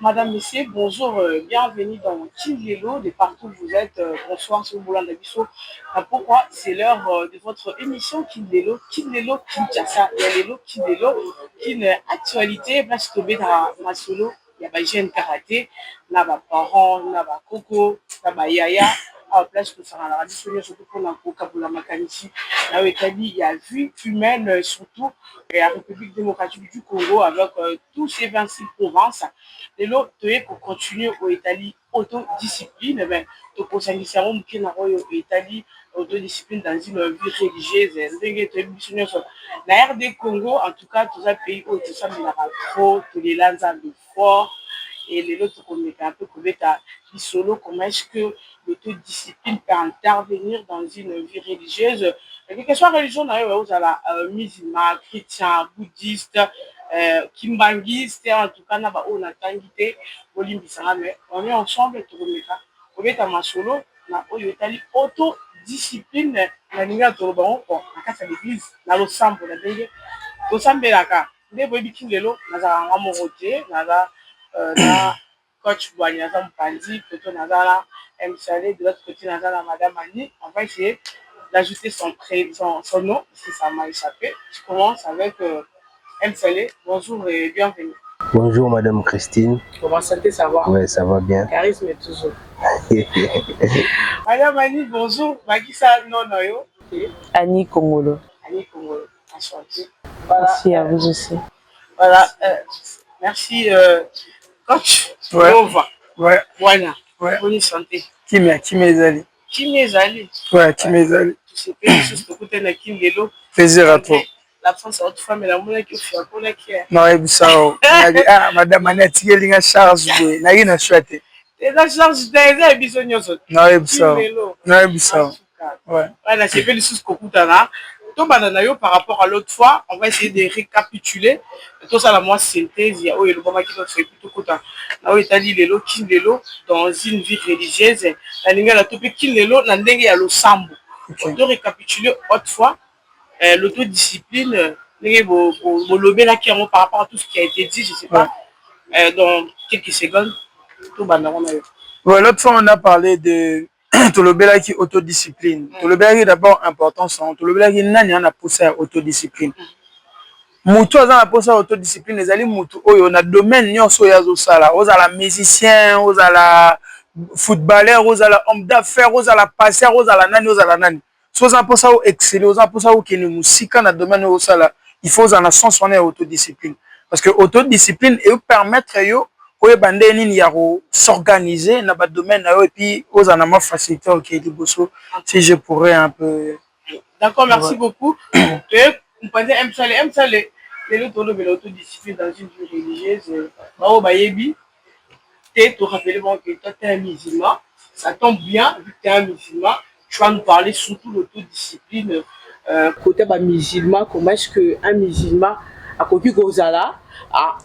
Madame, Messieurs, bonjour, bienvenue dans Kinlelo, de partout où vous êtes. Bonsoir, sur Boulanda Bisso. Pourquoi c'est l'heure de votre émission Kinlelo, Kinlelo, Kinshasa, Yalelo, Kinlelo, Kin actualité, place tombée dans ma solo, il y a pas jeune karaté, là bas parents, là bas coco, là bas yaya, à place que ça la radio, surtout pour la coca pour la makanici, là où il y a vie humaine, surtout la République démocratique du Congo avec tous ces 26 provinces. Et l'autre, pour continuer au Italie, autodiscipline, mais tu conseilles ça au Italie, autodiscipline dans une vie religieuse. La RD Congo, en tout cas, tous les pays où tu sens trop, tous les langues de fort, et les autres, on est un peu comme solo, comment est-ce que l'autodiscipline peut intervenir dans une vie religieuse, quelle que soit la religion, vous avez musulman, chrétien, bouddhiste, kimbanguiste, en tout cas, on a tangité, mais on est ensemble, tout le monde. On est à ma solo, on est allé autodiscipline, la ligne de l'Oban, la casse à l'église, la losambo, la dégué, losambe la ka, des boy bikin de l'eau, n'a pas moroté, n'a coach Boigny, n'a pas pandi, plutôt n'a pas MCL, de l'autre côté, n'a pas madame Annie, on va essayer d'ajouter son nom, si ça m'a échappé. Je commence avec MCL. Bonjour et bienvenue. Bonjour Madame Christine. Comment santé, ça va? Oui, ça va bien. Charisme toujours. Madame Annie, bonjour. Magissa, non, yo. Annie Kongolo. Annie Kongolo, enchantée. Voilà, merci à vous aussi. Voilà, merci coach. Ouais. Ouais. Voilà. Ouais. Bonne santé. Qui m'est Kimezali. Ouais, Kimezali. Tu sais pas, juste écouter la Kimlelo. Plaisir à toi. La France, autre femme, la monnaie qui fait pour la qui est. Non, et ça, ah, madame Annette, il y a une charge, il y a une chouette. Et la charge d'aide, elle besoin de ça. Non, et ça. Non, et ça. Ouais. Voilà, c'est fait le sous là. Donc, par rapport à l'autre fois, on va essayer de récapituler. Tout ça, la moi, synthèse, il y a le moment qui fait plutôt court. Là où il a dit Lelo, Kinlelo, dans une vie religieuse, la ligne la topé Kinlelo, la ligne il y a le sambo. On doit récapituler autrefois l'autodiscipline, par rapport à tout ce qui a été dit, je ne sais pas, dans quelques secondes. Ouais, l'autre fois, on a parlé de Tolobela qui autodiscipline. Tolobela qui est d'abord important, Tolobela qui n'a poussé à autodiscipline. Moutou a poussé à autodiscipline, les alliés Moutou, on a domaine, on a la musicien, on a la footballeur, on a la homme d'affaires, on a la passeur, on a la nani, on a la nani. Si vous avez ça exceller, vous avez ça qui est musique dans le domaine où ça il faut en sens on est autodiscipline parce que autodiscipline et permettre yo ko bande ni ya s'organiser dans le domaine et puis aux en ma facilité OK liboso si je pourrais un peu. D'accord, merci beaucoup. Vous pensez MSALE les l'autodiscipline dans une vie religieuse bao bayebi tu te rappelles bon que toi tu es un musulman, ça tombe bien vu que tu es un musulman. Tu vas nous parler surtout de l'autodiscipline côté musulman, comment est-ce qu'un musulman a connu Gozala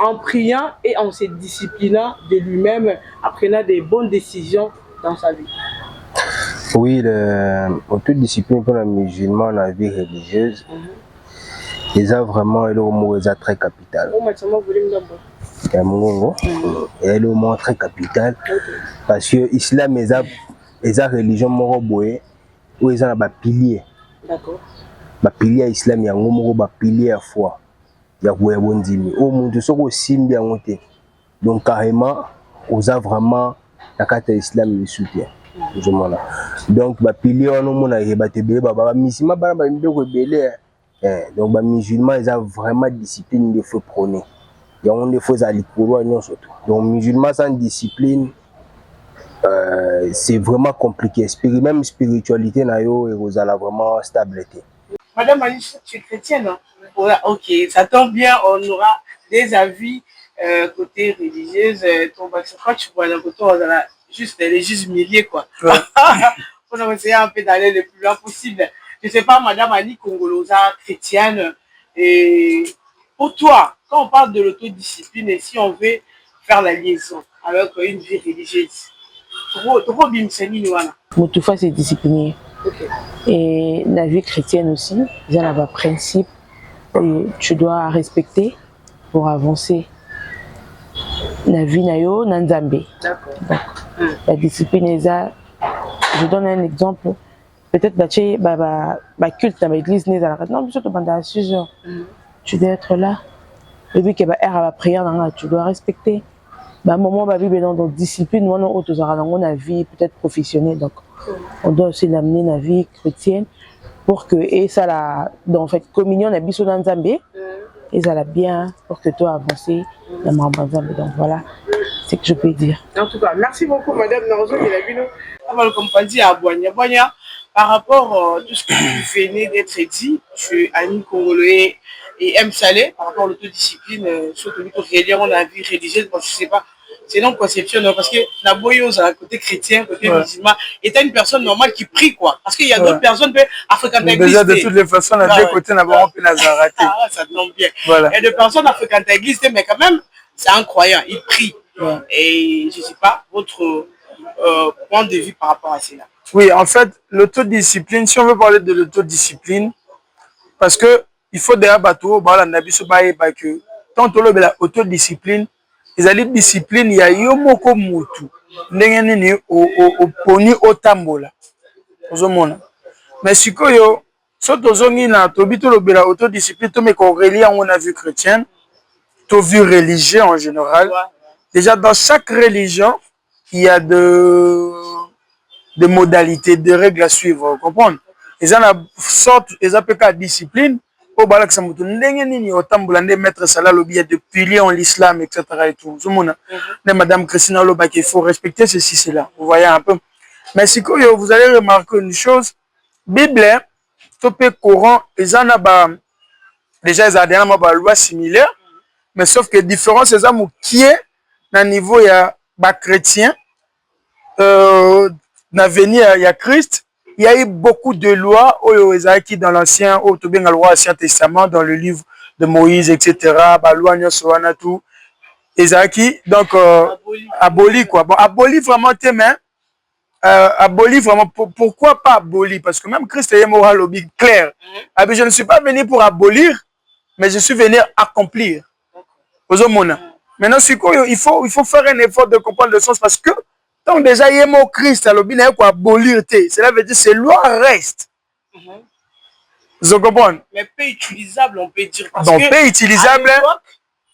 en priant et en se disciplinant de lui-même, en prenant des bonnes décisions dans sa vie. Oui, l'autodiscipline pour un musulman dans la vie religieuse, ils ont vraiment le mot très capital. Et le mot très capital parce que l'islam est une religion moroboé où ils ont des piliers. D'accord. Les piliers islam, il y a un pilier à foi. Il y a un bon au monde, ce qu'on simbi à monter. Donc, carrément, on a vraiment la carte islam le soutien. Donc, les piliers, on a des musulmans, donc, les musulmans, ils ont vraiment discipline, il faut prôner. Il y a des fois à l'Ikoro, donc, musulmans sans discipline, c'est vraiment compliqué. Même spiritualité, vous allez vraiment stabilité. Madame Alice, tu es chrétienne, non? Ouais, ok, ça tombe bien, on aura des avis côté religieuse. Quand tu vois le côté, on a juste les juges milliers, quoi. Ouais. On va essayer un peu d'aller le plus loin possible. Je ne sais pas, Madame Annie Congolosa, chrétienne, et pour toi, quand on parle de l'autodiscipline et si on veut faire la liaison avec une vie religieuse, Moutoufa, c'est discipliné. Okay. Et la vie chrétienne aussi, il y a un principe que tu dois respecter pour avancer. na vie na yo na nzambe. D'accord. Donc la discipline est ça. Je donne un exemple. Peut-être bah culte dans l'église n'est à la non plutôt pendant 6 heures. Tu dois être là. Et puis que bah à la prière tu dois respecter. Bah moment bah Bible dans discipline on autres on a vie peut-être professionnelle donc on doit aussi l'amener dans la vie chrétienne pour que et ça la dans en fait communion na biso dans nzambe et ça la bien pour que toi avancer dans ma nzambe donc voilà c'est que je peux dire. En tout cas merci beaucoup madame Narozo de la Bino. Comme on dit à Boigna par rapport à tout ce que vous venez d'être dit, tu as une Congolais et M. Salé, par rapport à l'autodiscipline, surtout dans la vie religieuse, bon, je ne sais pas, c'est non conception, parce que la boyose, à côté chrétien, côté musulman, est une personne normale qui prie, quoi. Parce qu'il y a d'autres personnes qui fréquentent l'église. Déjà, de toutes les façons, on a deux côtés, on a vraiment pu Nazareth. Ah, ça tombe bien. Voilà. Il y a des personnes qui fréquentent l'église, mais quand même, c'est un croyant, il prie. Et je ne sais pas, votre point de vue par rapport à cela. Oui, en fait, l'autodiscipline, si on veut parler de l'autodiscipline, parce que il faut déjà bateau, bah la nabi so baye ba que tant que l'autodiscipline, ils allaient discipline, il y a yomoko mutu, ndenge nini o poni o tambola, ozomona. Mais si koyo, so tozongi na tobito lobela autodiscipline, to me ko relié on a vu chrétienne, to vu religieux en général. Déjà dans chaque religion, il y a de modalités, de règles à suivre, vous comprenez? Ils ont une sorte, ils appellent ça discipline. Au balak samutu, ndenge nini otambola nde maître Salah lobi de piliers en l'islam, etc. et tout. Zumuna, madame Christina loba qu'il faut respecter ceci, cela. Vous voyez un peu. Mais si vous allez remarquer une chose, Bible, topé Coran, ils en ont déjà ils ont des lois similaires, mais sauf que différence c'est ça qui est dans niveau il y a chrétien. L'avenir, il y a Christ, il y a eu beaucoup de lois qui dans l'Ancien Testament, dans le livre de Moïse, etc. Donc, aboli quoi. Bon, aboli vraiment tes mains. Aboli vraiment. Pourquoi pas aboli? Parce que même Christ est moral clair. Je ne suis pas venu pour abolir, mais je suis venu accomplir. Maintenant, il faut faire un effort de comprendre le sens parce que donc déjà, il y a mot Christ, alors il y a quoi abolir. Cela veut dire que ces lois restent. Vous comprenez? Mais peu utilisable, on peut dire. Parce donc, que peu utilisable.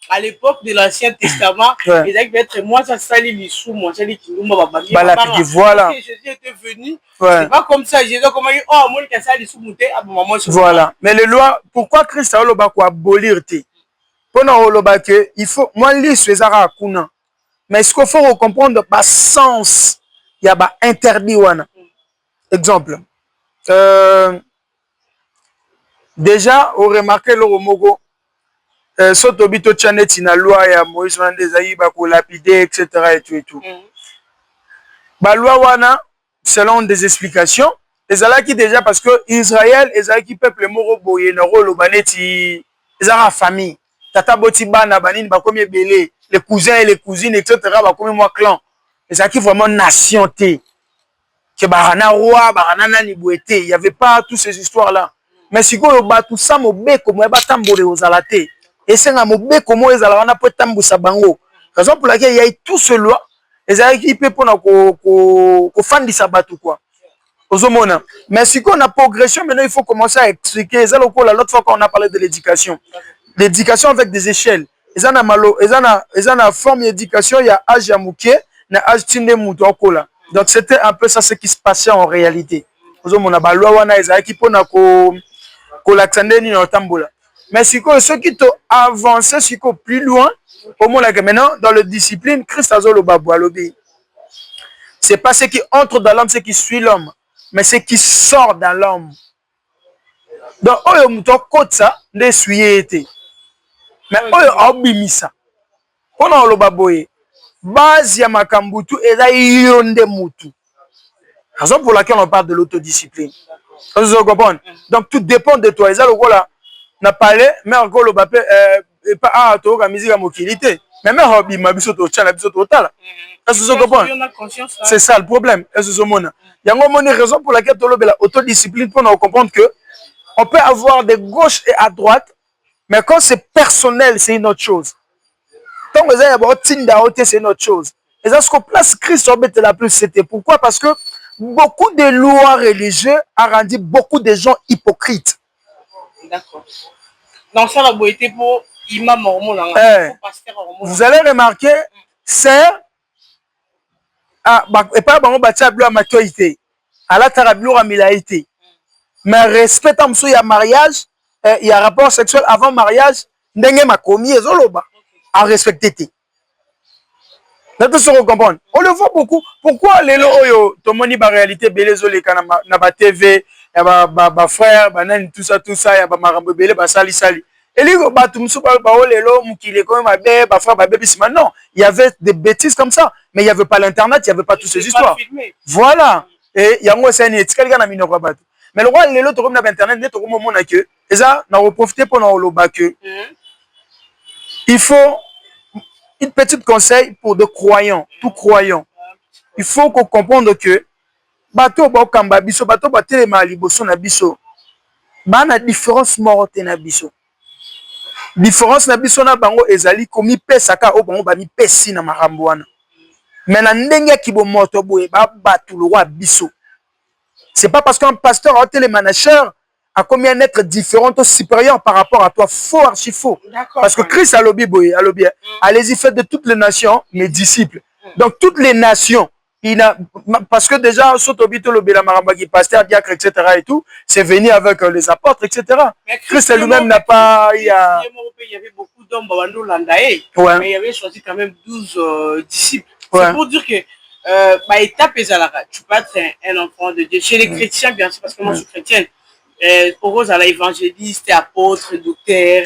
À l'époque de l'Ancien Testament, ils avaient être moi, ça salit les sous, moi, ça dit voilà. Jésus était venu, c'est pas comme ça. Jésus, comment il oh, moi, il a sali sous monté, à moment. Voilà. Mais les lois, pourquoi Christ a quoi abolir? Pendant que il faut, moi, lire ces arabes, mais ce qu'il faut comprendre, par sens, il y a un interdit. Exemple. Déjà, on remarque le Romogo, Sotobito Chanet, na loi, il y a Moïse Wandezaï, Bako lapidé, etc. et tout. La loi, wana, selon des explications, les alaki déjà, parce que Israël, les alaki peuple moro boye, noro, lobaneti, les ara famille. Tata Botiba, Nabanine, Bakomi Belé. Les cousins et les cousines, etc., comme moi clan. Et ça qui vraiment nation té. Que barana roi, barana nani bouete. Il n'y avait pas toutes ces histoires-là. Mais si vous avez tout ça, vous avez comme vous avez aux alatés. Et c'est un mobé comme vous avez pour tambo sabango. Raison pour laquelle il y a tout ce loi. Et ça qui peut pour nous fan du sabbat ou quoi. Mais si on a progression, maintenant il faut commencer à expliquer. C'est l'autre fois qu'on a parlé de l'éducation. L'éducation avec des échelles. Ils ont une forme d'éducation, il y a âge à mouké, il y a âge tinde moutokola. Donc c'était un peu ça ce qui se passait en réalité. Mais ceux qui ont avancé plus loin, au moins maintenant, dans la discipline, Christ a dit c'est pas ce qui entre dans l'homme, ce qui suit l'homme, mais ce qui sort dans l'homme. Donc, on a ça, de suyer. Mais obimisa. On a lobaboye. Base ya makambutu eza yonde mutu. Raison pour laquelle on parle de l'autodiscipline. Vous comprenez? Donc tout dépend de toi. Eza lokola na parlé mais encore lobapé pas à to ka musique mokilité. Mais hobby mabiso to tchala biso to tala. Est-ce que vous comprenez? C'est ça le problème. Est-ce que vous comprenez? Il y a une raison pour laquelle tu as l'autodiscipline pour nous comprendre que on peut avoir de gauche et à droite. Mais quand c'est personnel, c'est une autre chose. tant que c'est une autre chose. Et ça, ce qu'on place Christ la plus, c'était pourquoi? Parce que beaucoup de lois religieuses ont rendu beaucoup de gens hypocrites. D'accord. Donc ça va être pour imam vous allez remarquer, c'est et pas bon batia blo maturité. À la tarablo amilaité. Mais respect en dessous il y a mariage, il y a rapport sexuel avant mariage, ndenge makomi ezoloba à respecter. Comprendre. On le voit beaucoup. Pourquoi les loyo, tout le monde ba réalité belezo les kana na ba TV, ya ba frère, ba nani tout ça, ya ba marambo belé ba sali. Et les ba tumsu ba lelo mukile comme ba frère ba bébé non, il y avait des bêtises comme ça, mais il y avait pas l'internet, il y avait pas toutes ces histoires. Voilà. Et yango c'est une etikali kana minoko ba. Mais le roi lelo to comme na internet, net to comme mona que et ça na profiter pour na loba que il faut une petite conseil pour des croyants, tout croyant. Il faut qu'on comprenne que bateau ba kamba biso, bateau ba telema liboso na biso. Ba na différence morte na biso. Différence na biso na bango ezali komi pesaka o bango ba mi pesi na makambo wana. Mais na ndenge ki bo moto boye ba batu le roi biso. C'est pas parce qu'un pasteur a télémanager a combien un être différent ou supérieur par rapport à toi, faux, archi faux. Parce que Christ a lobby, allez-y, faites de toutes les nations mes disciples. Donc toutes les nations, parce que déjà, Sotobito lobby la maramba qui pasteur, diacre, etc. et tout, c'est venu avec les apôtres, etc. Christ lui-même n'a pas. Il y avait beaucoup d'hommes, mais il y avait choisi quand même 12 disciples. Ouais. C'est pour dire que étape tu peux être un enfant de Dieu. Chez les chrétiens, bien sûr, parce que moi je suis chrétienne. Rose à l'évangéliste, apôtre, docteur.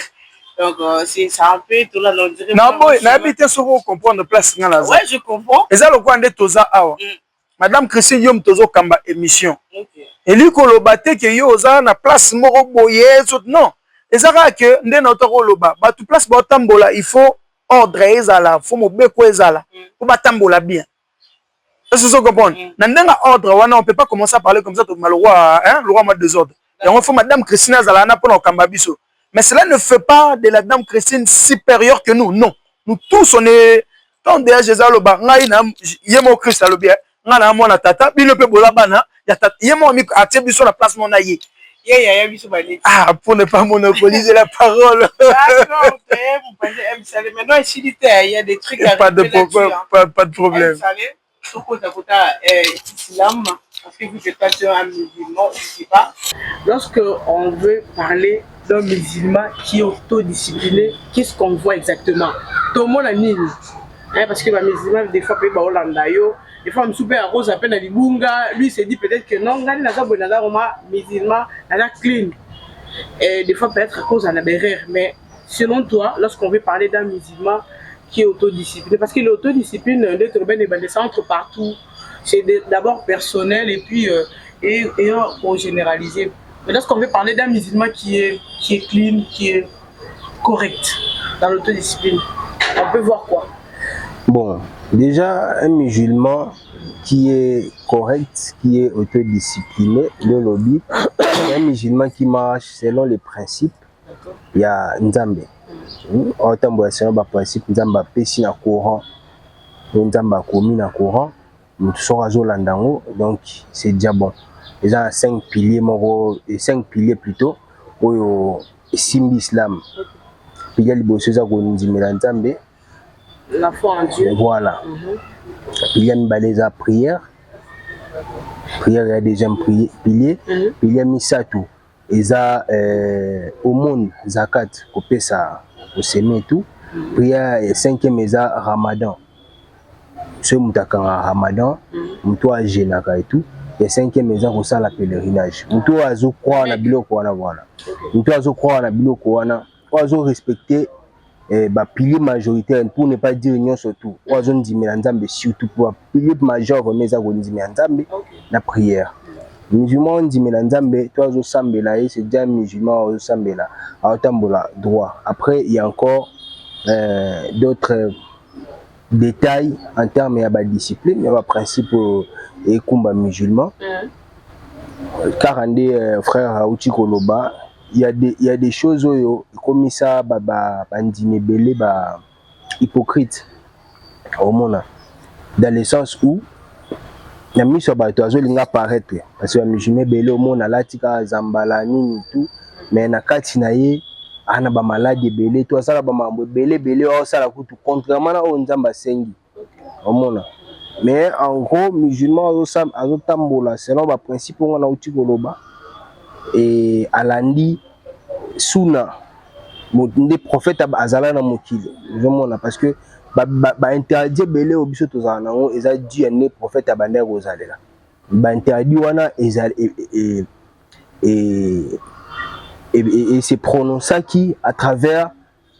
Donc, c'est ça un peu tout là. Non, n'habitez sur vous comprendre place. Ouais, je comprends. Et ça, le coin de Toza Awa. Madame Christine Yom Tozo Kamba émission. Et lui, qu'on le battait, que Yoza na place moro boye, non. Et ça, que n'de notre roloba. Bah, tu place Batambola, il faut ordre ezala, faut mobeko ezala. Pour Batambola bien. Est-ce que vous comprenez? N'endenga ordre, on ne peut pas commencer à parler comme ça, le roi, hein, le roi m'a désordre. Et on fait Madame Christine Zalana pour nos Kambabiso. Mais cela ne fait pas de la Dame Christine supérieure que nous. Non. Nous tous, on est. Tant déjà Jésus le bas, yemo Christ le bien. Ngana mona tata, bino pe bolabana, ya tata, yemo mi attebi sur la place mon aïe. Ah, pour ne pas monopoliser la parole. D'accord, maintenant ici, il y a des trucs à pas de problème. Islam, parce que vous êtes un musulman, je ne sais pas. Lorsque on veut parler d'un musulman qui est autodiscipliné, qu'est-ce qu'on voit exactement? Tout le monde a mis. Parce que les musulmans, des fois, peuvent aller des fois, je suis à Rose, à peine à Libunga. Lui, il s'est dit peut-être que non, il y a musulman, il y a clean. Et des fois, peut-être à cause d'un erreur. Mais selon toi, lorsqu'on veut parler d'un musulman qui est autodiscipliné, parce que l'autodiscipline, ça entre partout. C'est d'abord personnel et puis pour généraliser. Mais lorsqu'on veut parler d'un musulman qui est clean, qui est correct dans l'autodiscipline, on peut voir quoi? Bon, déjà, un musulman qui est correct, qui est autodiscipliné, le lobby, un musulman qui marche selon les principes, il y a Nzambe. Autant selon les principes, Nzamba pesi na courant, Nzamba komi na courant, nous sommes à Landango, donc c'est déjà bon. Il y a 5 piliers, 5 piliers plutôt, au Simbi Islam. Puis il y a les bosses à Nzambe. La foi en Dieu. Voilà. Il y a une balise à prière. Prière, il y a deuxième pilier. Puis il y a Misatou. Et ça, au monde, Zakat, coupé ça, au sémé et tout. Prière, cinquième, il y a Ramadan. Ce moutakan Ramadan, moutoua Génaka et tout. Et cinquième, il y a la pèlerinage. Moutoua Azo croit na biloko wana voilà. Moutoua Azo croit na biloko wana. Azo respecter pilier majoritaire pour ne pas dire non surtout. Oiseau ndimela nzambe surtout pour pilier majeur mais ça ko ndimela nzambe la prière. Musulman ndimela nzambe toi oiseau sambela et c'est déjà musulman oiseau sambela à tambola droit. Après il y a encore d'autres détails en termes de discipline, il y a un principe et kumba musulman. Car un des frères Aouti Koloba il y a des choses comme ça bandimebele hypocrite au monde, dans le sens où na miso bato azolinga paraître parce que musulman belé au monde alatika zambala nini tout mais na kati na ye ana ba maladie belé to sala ba mambo belé o sala kutu contrairement na o nzamba sengi au monde. Mais en gros musulman azotambola selon ba principe on a uti koloba et alandi suna des prophètes azala na mokili zomona parce que ba interdit belé au biso tozana nango eza dû ne prophète abandé rosalela ba interdit wana ezal et se prononça qui à travers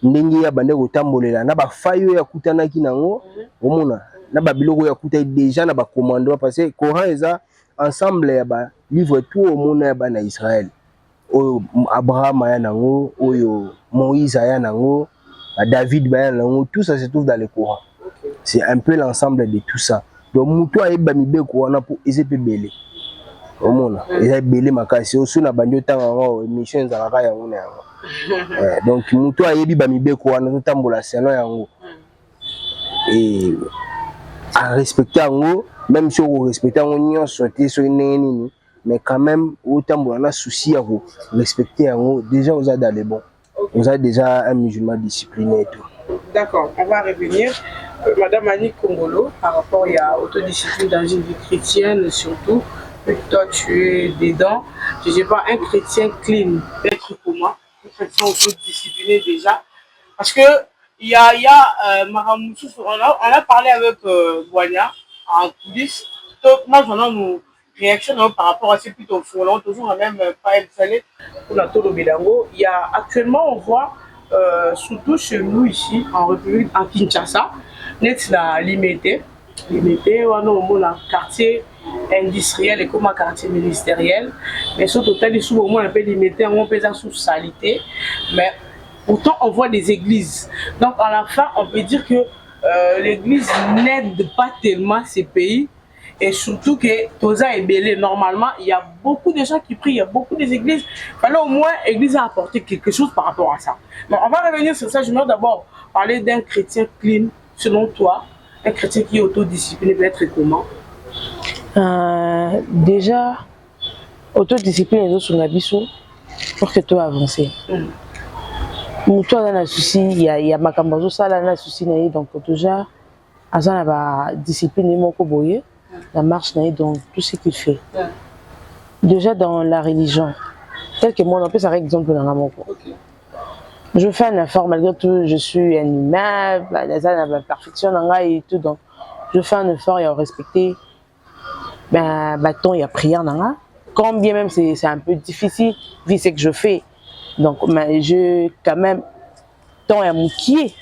ndenge ya bande kotambolela na ba fayo ya kutanaki nango omona na ba biloko ya kutai déjà na ba commando parce que Coran eza ensemble ya ba livre tout au monde ya bana Israël oyo Abraham aya nango oyo Moïse aya nango David aya nango tout ça se trouve dans le Coran. C'est un peu l'ensemble de tout ça. Donc mutu ayeba mibeko wana pour ezepe belé omona eza belé makasi osuna bandi otanga ngo émission za kaka yango na yango donc mutu ayebi ba mibeko wana totambola selon yango et à respecter yango même si on respecte yango nyonso te so nini mais quand même autant on a souci à vous respecter yango déjà vous êtes dans les bons. Vous êtes déjà un musulman discipliné et tout. D'accord, on va revenir. Madame Annie Kongolo, par rapport à l'autodiscipline dans une vie chrétienne, surtout, toi tu es dedans. Je ne sais pas, un chrétien clean, être comment, un chrétien autodiscipliné déjà. Parce que il y a Maramoussou, on a parlé avec Boigna en coulisses. Moi, j'en ai nos réactions par rapport à ces plutôt fous. On toujours même pas installé pour la Tolo Bédango. Il y a actuellement, on voit surtout chez nous ici en République, en Kinshasa, net la limité, on a le quartier industriel et comme un quartier ministériel, mais surtout total ils sont au moins un peu limité, on peut être sous salité, mais pourtant on voit des églises. Donc à la fin, on peut dire que l'église n'aide pas tellement ces pays. Et surtout que Toza est belé. Normalement, il y a beaucoup de gens qui prient, il y a beaucoup d'églises. Il fallait au moins l'église a apporté quelque chose par rapport à ça. Bon, on va revenir sur ça. Je vais d'abord parler d'un chrétien clean, selon toi. Un chrétien qui est autodiscipliné peut être comment? Déjà, autodiscipline et autres sur pour que tu avances. Toi, dans le souci, il y a ma cambazo, ça, dans le souci, donc déjà, à ça, la discipline est mon coboyer. La marche dans tout ce qu'il fait. Déjà dans la religion, tel que moi, on peut ça exemple dans la moko. Je fais un effort malgré tout, je suis un humain, la perfection et tout, donc je fais un effort et à respecter. Bâton, il y a prière dans quand bien même c'est un peu difficile vu ce que je fais. Donc je quand même temps à moukier.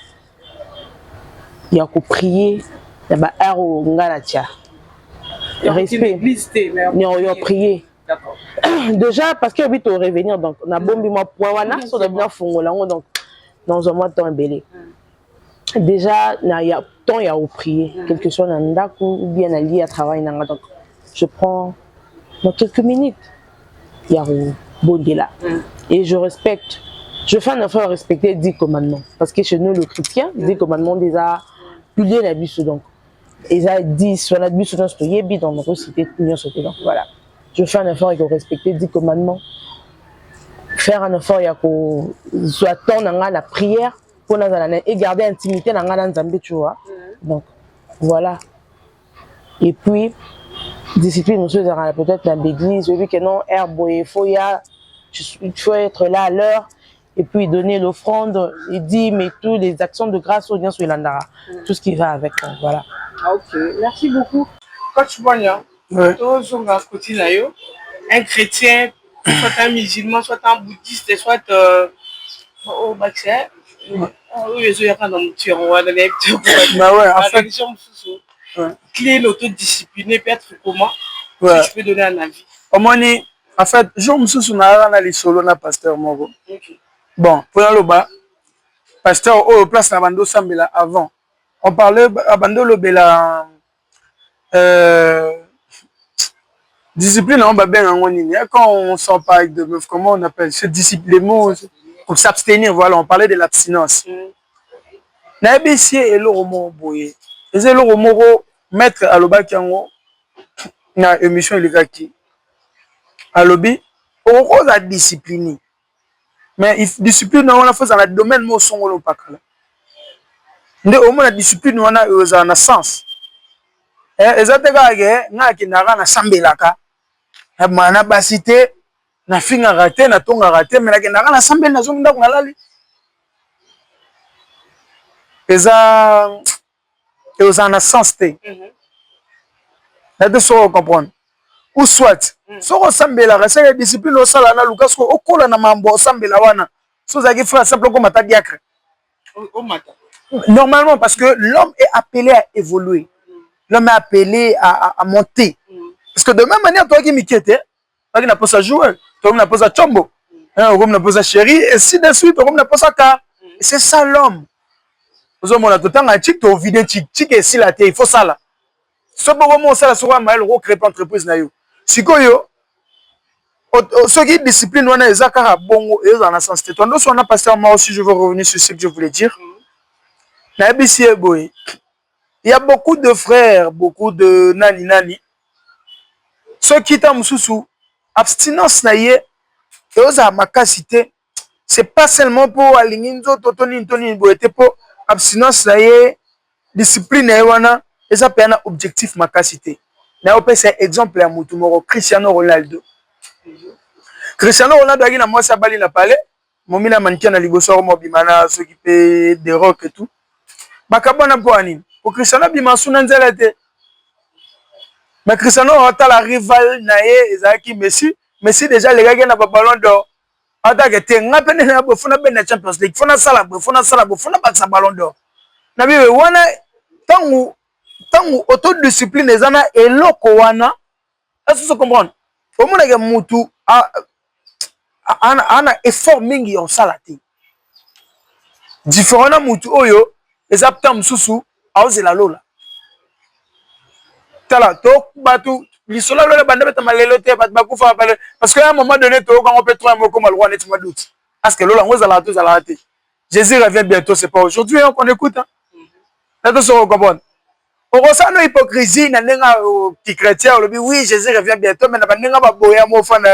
Il y a qu'à prier, il y a un au ngalatia. Respect, on a prié. Déjà parce que vite au revenir donc on a bombi moi poiwana sur le bien fongola donc dans un mois de temps belé. Déjà il y a temps il y a au prier quelque chose dans ndaku bien allié à travailler donc je prends dans quelques minutes il y a au bondé là et je respecte. Je fais un effort à respecter 10 commandements parce que chez nous le chrétien 10 commandements déjà publié la bus donc ils ont dit sur la bus dans ce yebi dans notre cité donc voilà. Je fais un effort et respecter 10 commandements. Faire un effort et soit attendre la prière pour nous et garder l'intimité dans la Nzambe, tu vois. Donc voilà. Et puis discipline aussi peut-être dans l'église, vu que non herbe il faut être là à l'heure et puis donner l'offrande, il dit mais tous les actions de grâce au bien sur l'andara, tout ce qui va avec. Voilà. Ok, merci beaucoup. Coach Boigna, un chrétien, soit un musulman, soit un bouddhiste, soit au vaccin. Clé l'autodiscipliné peut être comment? Si tu peux donner un avis. En fait, je me suis dit les solo na pasteur Moro. Bon, pour le bas, pasteur au place la bando Sambela avant. On parlait à bando lobela discipline on va bien en ligne. Quand on s'en parle de comment on appelle ce discipline, pour s'abstenir, voilà, on parlait de l'abstinence. Naebisi eloko moko boye. Eza eloko moko maître alobaki yango na émission elekaki. Alobi okoza discipline. Mais discipline wana faut na domaine mo songolo pakala. Nde omona discipline wana oza na sens. Eza te kaka ngaki naka na sambelaka. Na basité na finga raté na tonga raté mais naka na sambela na zonda ko nalali. Eza na sens te. Là-dedans, on comprendre. Ou soit, si on s'embella, c'est la discipline au salon, na Lucas, au col, na mambo, s'embella, wana. Sous à faire simplement comme à diacre. Normalement, parce que l'homme est appelé à évoluer. L'homme est appelé à monter. Parce que de même manière, toi qui m'inquiète, toi qui n'as pas ça jouer, toi qui n'as pas ça chombo, toi qui n'as pas ça chérie, et si de suite, toi qui n'as pas ça car. C'est ça l'homme. Vous avez tout le temps un chic, tu as vidé chic et si la terre, il faut ça là. Ce moment ça la sera mal recréer entreprise na yo. Sikoyo ce qui discipline on a ezaka bongo et dans la sens te. Donc on a passé moi aussi je veux revenir sur ce que je voulais dire. Na bisi boy. Il y a beaucoup de frères, beaucoup de nani. Ceux qui t'ont mususu abstinence na ye et oza makasité. C'est pas seulement pour aligner nzoto toni boete pour abstinence na ye discipline na wana. Et ça peut être un objectif makasité. C'est exemple à Moutoumoro, Cristiano Ronaldo. Cristiano Ronaldo a dit moi ça bali na palais, mon mina mannequin na liboso mo bimana s'occuper des rock et tout. Bakabona po anine. Pour Cristiano bimansu na nzela te. Mais Cristiano a la rival na ye ezaki Messi déjà les gars na ballon d'or. Ataka te ngapene na bofuna ben na Champions League. Fona sala baksa ballon d'or. Na biwe wana tangu autodiscipline ezana eloko wana est-ce que vous comprenez omona ke mutu ana effort mingi en salate différent na mutu oyo ezapta mususu aozela lola tala to batu lisola lola bande beta malelo te bat bakufa parce que à un moment donné to quand on peut trouver moko malwa net ma doute parce que lola ngozala to zala te Jésus revient bientôt c'est pas aujourd'hui qu'on écoute hein là to comprendre. On ressent une hypocrisie, petit chrétien, on dit oui, Jésus revient bientôt, mais on n'a pas boya mo fan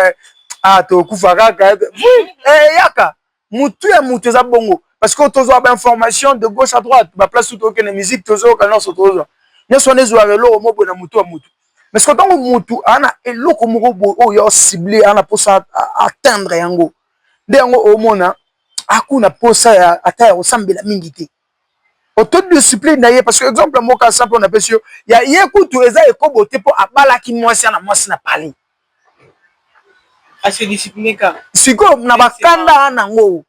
ah to kufara oui, yaka, mutu ya mutu za bongo, parce qu'on tozo ba information de gauche à droite, ba place tout aucune musique tozo kana so tozo. Nya so nezo arelo mo bona mutu a mutu. Mais ce que tant mutu ana eloko mo bo o yo ciblé ana pour ça atteindre yango. De yango o mona akuna posa ya ata ya osambela mingi te. Autodiscipline na ye parce que exemple mo ka simple on appelle sur ya yekutu eza ekobote po abala ki mwasi na mwasi na pali assez discipliné ka siko na bakanda nango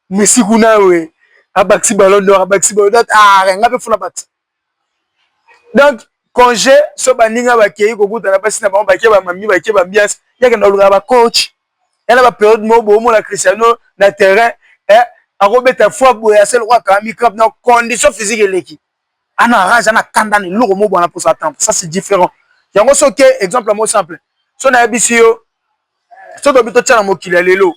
Messi kuna we abaksi ballon d'or renga pe funa bat donc congé so baninga bakei ko kuta na pasi na ba bakie ba mami bakie ba bias yake na luka ba coach yana ba période mo bo mo la Cristiano na terrain Arobeta fois boya c'est le roi quand microbe dans condition physique eleki ana rage ana kanda ni logo mo bona pour s'attendre ça c'est différent yango soke exemple mo simple so na bisio so do bito tchana mokila lelo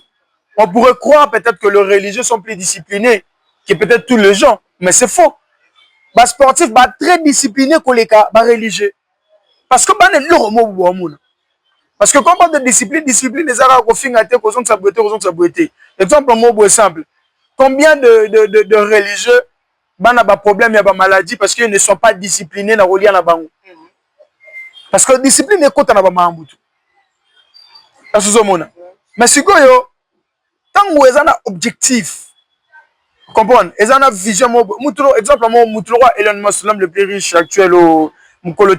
on pourrait croire peut-être que les religieux sont plus disciplinés que peut-être tous les gens mais c'est faux ba sportif ba très discipliné que les cas ba religieux parce que ba ne logo mo bo mona parce que quand on parle de discipline les arabes ko finga te ko zon saboter exemple mo bo simple. Combien de religieux ont des problèmes, des maladies parce qu'ils ne sont pas disciplinés dans le bango. Parce que la discipline est contre la bango. Mais si vous avez un objectif, comprendre, ils ont une vision. Exemple, Elon Musk, l'homme le plus riche actuel au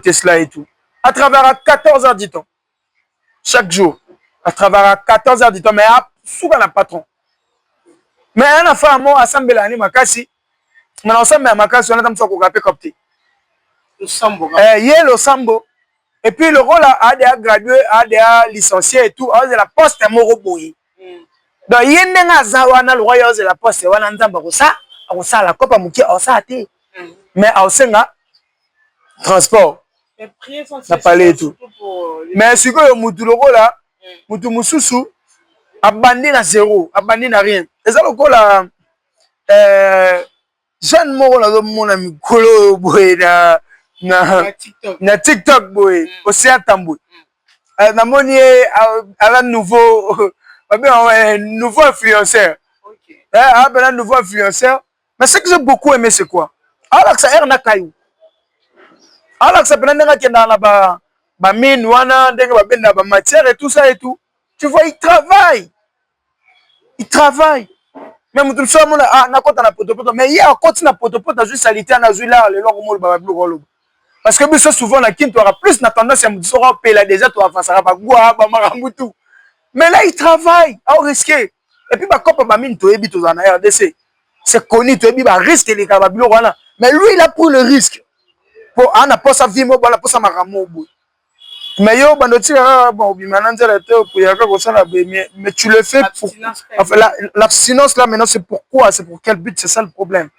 Tesla et tout. À travers 14 heures du temps, chaque jour, à travers 14 heures du temps, mais souvent un patron. Mais un affaire moi assemblée l'année makasi mais ensemble à makasi on a tam so ko kapé copté le sambo le sambo et puis le rôle a des gradué a des licencié et tout a de la poste moko boyi donc yende nga zawana le roi de la poste wana nzamba ko ça la copa muki o ça té mais au senga transport na parler et tout mais si ko mutu le rôle là mutu mususu abandé na zéro abandé na rien et ça le là jeune moko nazomona mikolo boye na TikTok boye Océan Tambwe namoni ala nouveau influenceur nouveau influenceur mais ce que j'ai beaucoup aimé c'est quoi alors que ça air na kayu alors que ça peut n'enga kenda na ba mine wana ndenge ba benda ba matière et tout ça et tout tu vois il travaille même tout ça mona na kota na potopoto mais il y a kota na potopoto juste salité na zui là le long mo ba bloko parce que biso souvent na kinto aura plus na tendance à me dire oh pela déjà toi face à ba gwa ba marambutu mais là il travaille à risquer et puis ba kopa ba mine to ebi to na RDC c'est connu to ebi ba risque les ka ba bloko wana mais lui il a pris le risque pour ana pour sa vie mo bala pour sa maramo mais yo bandoti bon bimananzela te pour yaka ko sala mais tu le fais pour enfin l'abstinence là maintenant c'est pourquoi c'est pour quel but c'est ça le problème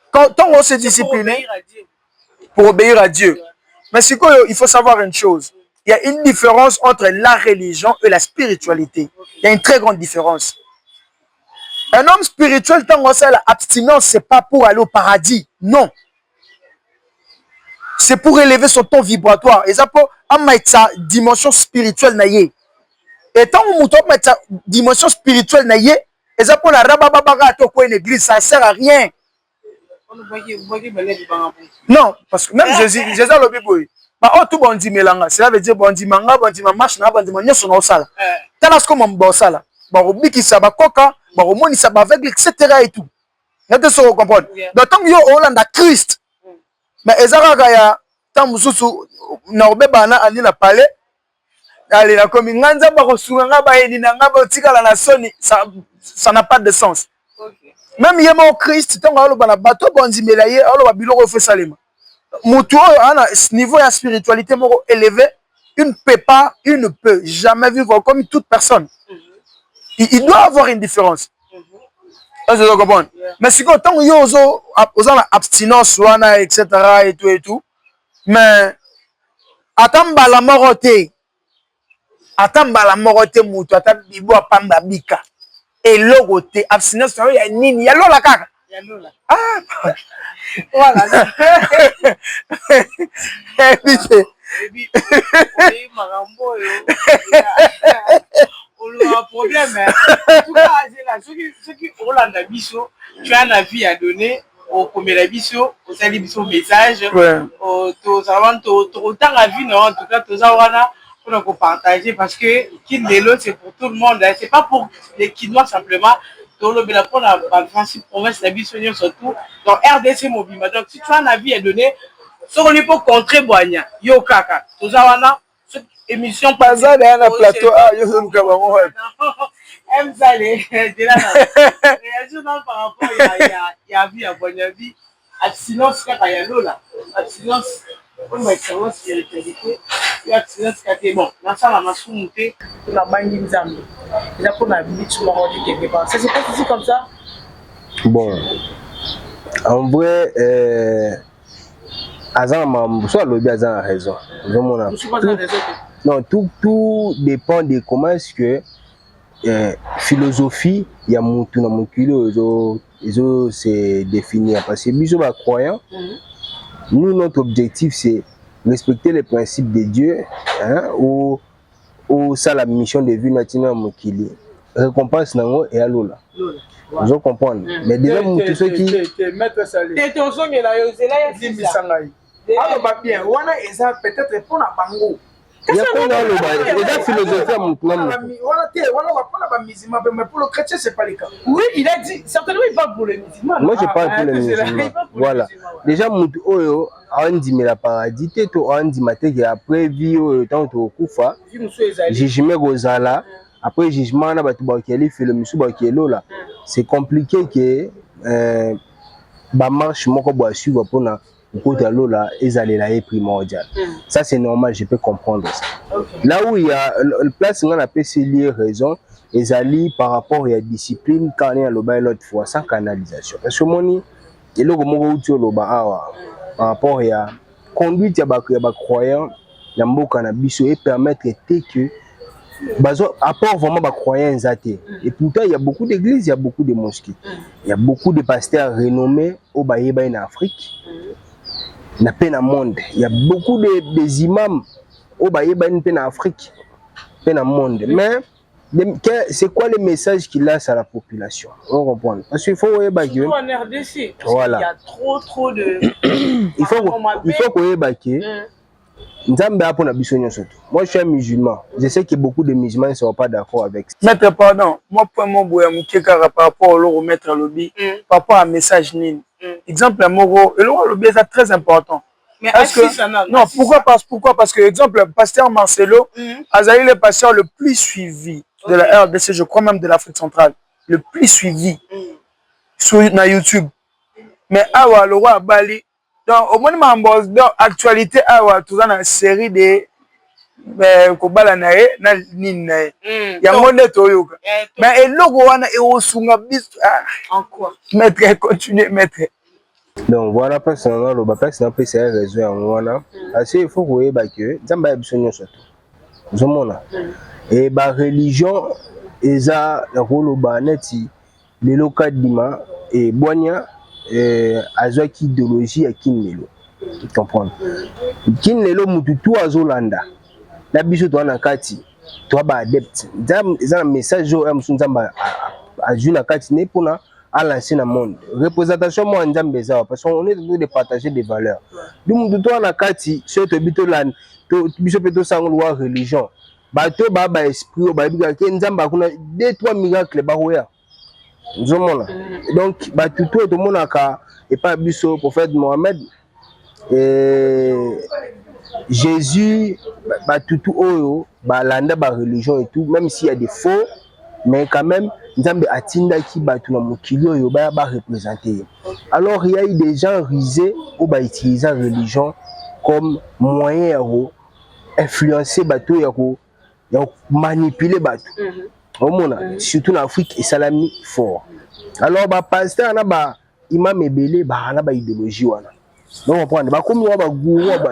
quand on se discipline pour obéir à Dieu mais c'est quoi il faut savoir une chose il y a une différence entre la religion et la spiritualité il y a une très grande différence un homme spirituel tant on sait l'abstinence c'est pas pour aller au paradis non c'est pour élever son ton vibratoire et ça pour mettre sa dimension spirituelle naïe et tant on monte mettre sa dimension spirituelle naïe et ça pour la rabababa to quoi une église ça sert à rien non parce que même Jésus le bible bah oh tout bon dit melanga cela veut dire bon dit manga bon dit marche na bon dit nyoso na osala tala ce comme bon sala ba obiki sa ba koka ba omoni sa ba avec etc et tout n'était ce comprendre donc tant yo Hollande Christ mais ezaka ya tamususu na obebana ali na palais ali na komi nganza ba kosunga ngaba eni na ngaba otikala na soni ça n'a pas de sens même yema au Christ tant alo bana bato bonzimela ye alo ba biloko fe salema mutu ana niveau ya spiritualité moko élevé il ne peut jamais vivre comme toute personne il doit avoir une différence. Je comprends. Mais si quand on ose abstinence wana etc et tout mais atamba la moroté mutu atabibo apamba bika et logoté abstinence ya nini ya lola kaka ya lola ah voilà et marambo un problème. En tout cas, ceux qui Hollande Bisso, tu as un avis à donner au premier Bisso, au Sali Bisso message, au autant avis, non, en tout cas, tous pour partager parce que Kidlelo, c'est pour tout le monde, c'est pas pour les Kinois simplement. Dans le Bélapon, la principe province, la Bisso, surtout, dans RDC Mobile. Donc, si tu as un avis à donner, sur le pot contrer Boigna, Yo Kaka, tous émission pas ça dans un plateau ah yo nous kabamo aime ça les réagir par rapport il y a vie à Bonyavi abstinence kaka ya lola abstinence on va être spiritualité et abstinence kaka bon dans ça la masumuté na bangi nzambe déjà pour na vie tu m'as dit quelque part ça c'est pas aussi comme ça bon en vrai Azan soit le bien Azan a raison non, tout dépend de comment est-ce que philosophie il y a mon tout dans mon culot c'est définir parce que nous sommes croyants nous notre objectif c'est respecter les principes de Dieu hein, ou ça la mission de vie maintenant mon kili récompense nango et alola vous comprenez mais déjà tout ceux qui mettre ça les ton son est là alors bah bien on a ça peut-être pour la bango il y a quoi dans le déjà philosophie à mon plan mais pour le chrétien c'est pas le cas oui il a dit certainement il parle pour les musulmans moi je parle pour les musulmans voilà déjà mutu oyo andimela paradis te to andima te que après vie tant to kufa jugement gozala après jugement na batu ba keli fait le musu ba kelo là c'est compliqué que ba marche moko bo suivre pour na côté à l'eau là ezalela est primordial ça c'est normal je peux comprendre ça là où il y a le place on appelle c'est lié raison ezali par rapport à la discipline quand on a le bail l'autre fois sans canalisation parce que moni eloko moko uti loba awa par rapport à conduite ya ba croyant ya mboka na biso et permettre que Apport vraiment bah croyants athées. Et pourtant il y a beaucoup d'églises, il y a beaucoup de mosquées. Il y a beaucoup de pasteurs renommés au Baïba en Afrique. Na peine au monde. Il y a beaucoup des imams au Baïba en Afrique. Peine au monde. Mais c'est quoi le message qu'il laisse à la population? On comprend. Parce qu'il faut surtout en RDC. Voilà. Il y a trop de. Il faut qu'on ait moi, je suis un musulman. Je sais que beaucoup de musulmans ne sont pas d'accord avec ça. Maître, pardon. Moi, pour mon boya, par rapport au maître lobby, par rapport à un message nin. Exemple, le lobby, c'est très important. Mais est-ce que non, pourquoi? Parce que, exemple, le pasteur Marcelo, Azaï, le pasteur le plus suivi de la RDC, je crois même de l'Afrique centrale, le plus suivi sur YouTube. Mais awa, le roi Bali, donc au moins l'actualité, awa, tout ça dans une série de Kobala nae, na ninae. Il y a mon toyoka. Mais le logo wana est au sunga bis. Encore. Maître, continuez, maître. Donc voilà, personnellement, le personnel peut c'est raison en wana. Parce qu'il faut que que Zamba bisonyo surtout. Zomona. Et ba religion eza rolo ba neti le local dima et bonya azwa ki idéologie ya kinelo. Tu comprends? Kinelo mututu azolanda. La biso to na kati to ba adepte. Za message o msunzamba azuna kati ne pona à lancer dans le monde. Représentation moi en Zambéza parce qu'on est de partager des valeurs. Donc toi na kati sur to bito lan to biso peto sang loi religion. Bato baba esprit ba bika ke Nzamba kuna 2-3 miracles ba roya. Nzomona. Donc bato to monaka et pas biso prophète Mohamed et Jésus bato tout oyo ba landa ba religion et tout même s'il y a des faux mais quand même Nzambe atinda ki batu na mokili oyo ba représenter. Alors il y a eu des gens risés ou ba utiliser la religion comme moyen pour influencer batu ya manipuler batu. Surtout en Afrique et salami fort. Alors ba pasteur na ba imam ebele ba na ba idéologie wana. Donc on prend ba comme ba gourou ba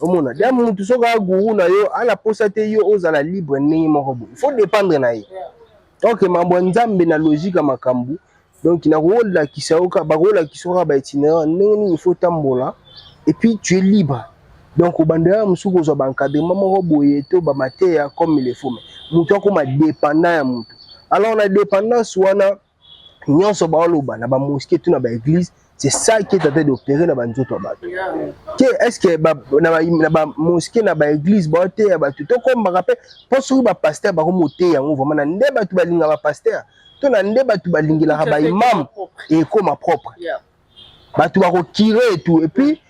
omona dia mutu soka gourou na yo ala posate yo ozala libre ndenge moko. Il faut dépendre na ye. Donc mambo nzambe na logique ya makambu donc na rola kisaoka ba rola kisoka ba itinéraire ndenge il faut tambola et puis tu es libre donc obandera musuko zo bankadrement moko boye to ba mateya comme il faut mutu akoma dépendant ya mutu alors na dépendance wana nyonso ba loba na ba mosquée to na ba église c'est ça qui est en train d'opérer na ba nzoto ba est-ce que na ba mosquée na ba église ba te ya ba to comme ba rappel pour sur ba pasteur ba remonter yango vraiment na nde ba tu ba linga ba pasteur to na nde ba tu ba lingila ba imam et comme propre ba tu ba ko tirer et tout et puis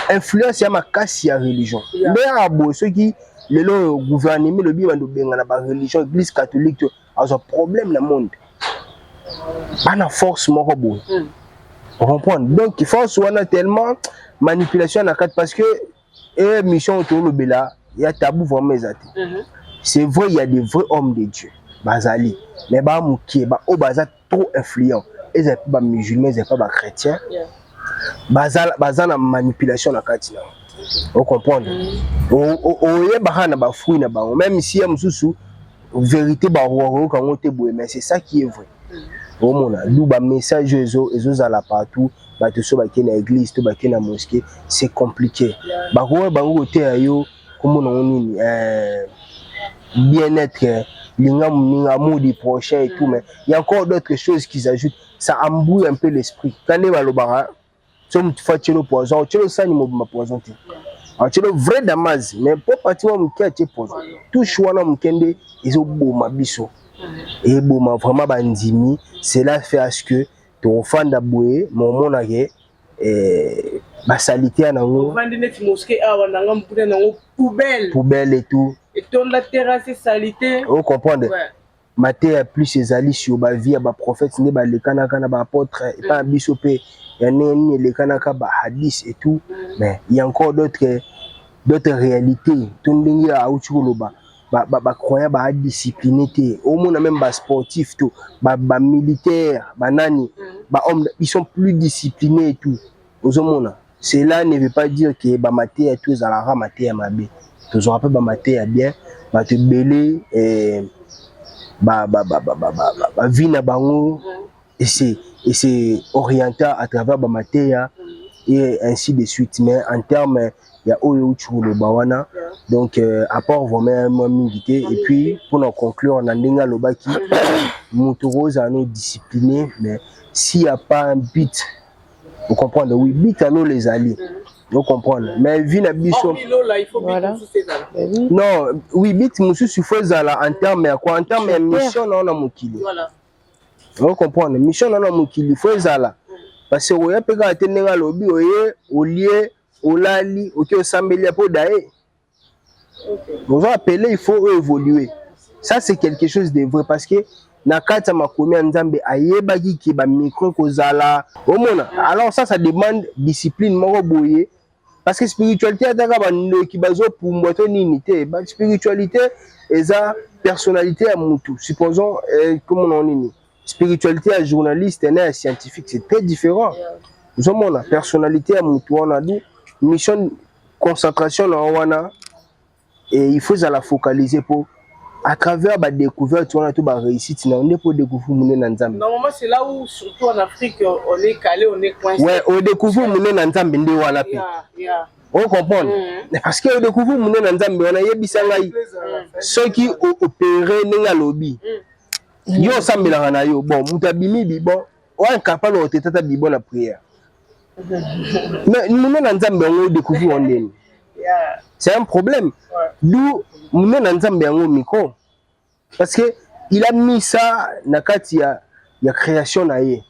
influence ya makasi ya religion mais abo ceux qui le gouvernement le bi bando benga na ba religion église catholique a un problème dans le monde ba na force moko bo. On comprend. Donc il faut soit tellement manipulation à quatre parce que mission autour le bela il y a tabou vraiment exaté. C'est vrai il y a des vrais hommes de Dieu bazali mais ba mukie ba o baza trop influent ils sont pas musulmans ils sont pas chrétiens bazal na manipulation na kati na on comprend. O yeba na ba fruit na ba même si ya mususu vérité ba ro quand te boye mais c'est ça qui est vrai. D'où ba message ezo la partout ba to so ba ke na église to ba ke na mosquée c'est compliqué ba ko ba ngote ayo comme on nini bien-être l'amour du prochain et tout mais il y a encore d'autres choses qui s'ajoutent ça embrouille un peu l'esprit quand les balobara somme tu le poison tu le sens ni mo poison tu tu le vrai damage mais pour partir mo ke tu poison tout choix na mkende ezo boma biso. Et bon, vraiment, bandimi, cela fait à ce que ton fan d'aboué, mon monagé, salité à poubelle et tout. Et ton la terrasse, salité. Vous comprenez? Maté a plus ses alliés sur ma vie, ma prophète, n'est pas les kanaka, ma apôtre, et pas un bisopé, il y en a les kanaka, hadith et tout. Mais il y a encore d'autres réalités. Tout le monde a outuloba. Croyant ba discipliné au monde même ba sportif tout ba militaire ba nani ba hommes ils sont plus disciplinés et tout aux hommes cela ne veut pas dire que ba maté tout za la maté mabe tu auras pas maté à bien, bah te belé et vie na bango et c'est orienté à travers maté et ainsi de suite. Mais en termes il y a Oyo le Bawana, donc à part vraiment milité. Et puis pour nous conclure, on a Nenga Lobaki, Moutouros à nous discipliner, mais s'il n'y a pas un but, vous comprenez, oui, but à nous les alliés, vous comprenez. Mais vu la biso, Voilà. non, oui, but monsieur suffit en termes de quoi, en termes de mission, on a Moukili. Voilà. Vous comprenez, mission, on a Moukili, il faut ça. Parce que vous avez peut-être Nenga Lobi, au lieu au lali, au sambeli pour d'ailleurs. Vous appelez, il faut évoluer. Ça c'est quelque chose de vrai parce que nakata makomi nzambe ayebaki ki ba micro kozala. Omona. Alors ça demande discipline moko boye parce que spiritualité ataka bando ki bazo pumbwa to nini te. Ba spiritualité eza personnalité à mutu. Supposons comme on nini. Spiritualité à journaliste et à scientifique, c'est très différent. Nous avons la personnalité à mutu, on a dit mission concentration wana et il faut la focaliser pour à travers la découverte on a tout ba réussite on est pour découvrir mon nzambe. Normalement c'est là où surtout en Afrique on est calé, on est coincé. Ouais, on découvre mon nzambe ndé wana pe. On comprend parce que on découvre mon nzambe on a yebisa ngai ceux qui opérer ninga lobby. Yo sambela na yo bon mutabimi bi bon on capable de tata bi bon la prière. Mais nous nzambe on découvrir on est. C'est un problème. D'où nous nzambe on micro parce que il a mis ça na kati ya création na ye.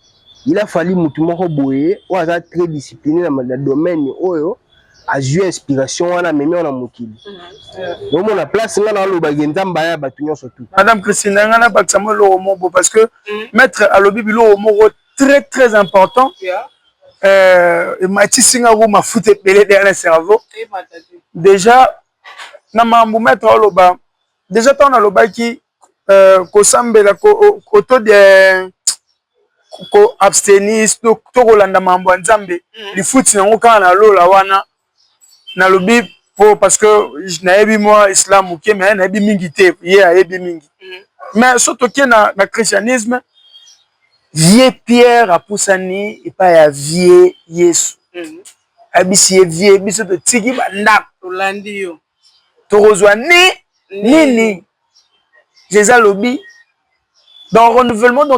Il a fallu mutu moko boye ou a très discipliné dans le domaine oyo a joué inspiration wana meme on a mokili. Donc on a place ngana lo bagenzamba ya batunyo surtout. Madame Christine ngana baksamo lo mobo parce que maître alobi bilo moko très très important. Matisinga ro mafute pelé dans le cerveau. Déjà na mambo maître aloba déjà ton aloba ki ko sambela ko to de ko abstenir to kolanda mambo nzambe lifuti nango kana lola wana na lobi po parce que na yebi moi islam ou mais na yebi mingi te ye yebi mingi mais surtout que na christianisme vieux Pierre a poussani et pas ya vieux Yesu abisi vieux biso to tiki banda to landi yo to rozwa nini Jésus lobby dans le renouvellement de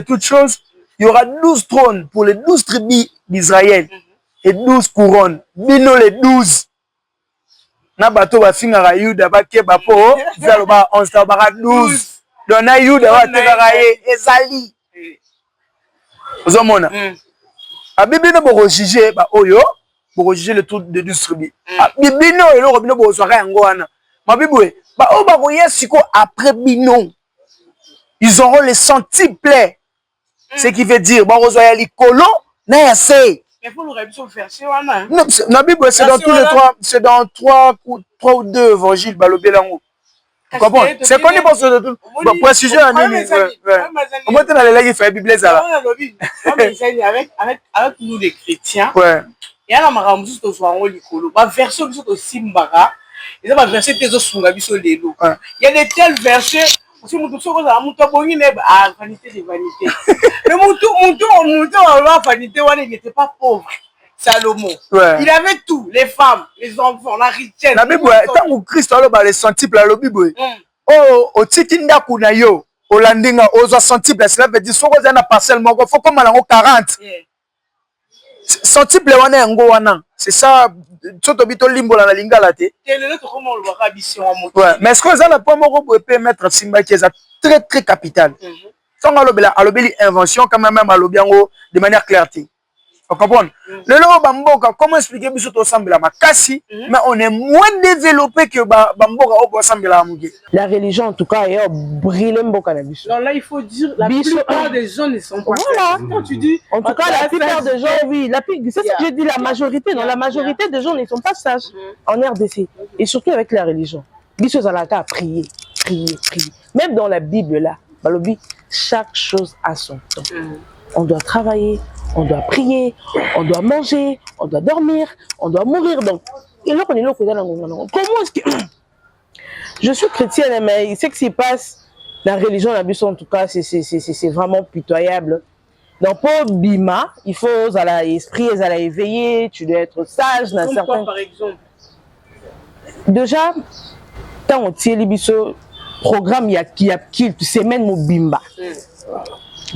toutes choses, il y aura 12 trônes pour les 12 tribus d'Israël et 12 couronnes. Bino les 12. Na bato ba finga Yuda ba ke ba po, zalo ba 11 ba 12. Donc na Yuda ba te ba ezali. Ozomona. A bibino bo juger ba oyo, bo juger le tout de 12 tribus. A bibino elo robino bo soka yango wana. Ma bibwe ba o ba koye siko après bino. Ils auront les centiples. Ce qui veut dire, bon, vous avez les colons, mais c'est. Mais faut le faire, c'est wana. Non, la Bible, c'est dans tous les trois, c'est dans trois ou deux évangiles, Balobelango. Vous comprenez? C'est qu'on est pour ce tout. Pour préciser un ami. Au moins, tu as les qui fait la Bible, ça. Avec nous, les chrétiens. Ouais. Il y a un maramou qui est au Likolo. Ma version qui est au Simbara. Il y a un verset qui est au Sungabiso Lelo. Il y a des tels versets. Si mon tour à vanité des vanités. Mais mon tour, vanité, il n'était pas pauvre. Salomon. Ouais. Il avait tout, les femmes, les enfants, la richesse. La Bible, tant que Christ a les centiples, la Bible. Oh, au tikinda kunayo, au landinga, aux centiples, cela veut dire, soit vous avez un parcelle, il faut comme on 40. Centiples, on est un goana. C'est ça. Limbo la lingala te. Ouais, mais est-ce que vous allez pas peut mettre Simba qui est très très capital. Sans alobeli invention quand même alobiango de manière clarté. Vous comprenez? Le lot bamboka comment expliquer biso to sambela makasi mais on est moins développé que bamboka au sambela amugi. La religion en tout cas est brûlée mboka na biso. Non là il faut dire la plupart des gens ne sont pas. Voilà. Quand tu dis en tout cas la plupart des gens oui, c'est ce que je dis la majorité non la majorité des gens ne sont pas sages en RDC et surtout avec la religion. Biso zalaka prier. Même dans la Bible là, balobi chaque chose a son temps. On doit travailler, on doit prier, on doit manger, on doit dormir, on doit mourir. Donc, Comment est-ce que je suis chrétienne, mais ce qui se passe dans la religion, en tout cas, c'est vraiment pitoyable. Donc pour Bima, il faut l'esprit, éveillé, tu dois être sage dans certains. Quoi, par exemple? Déjà, quand on tient les biseaux, programme il y a qui semaine mon Bimba.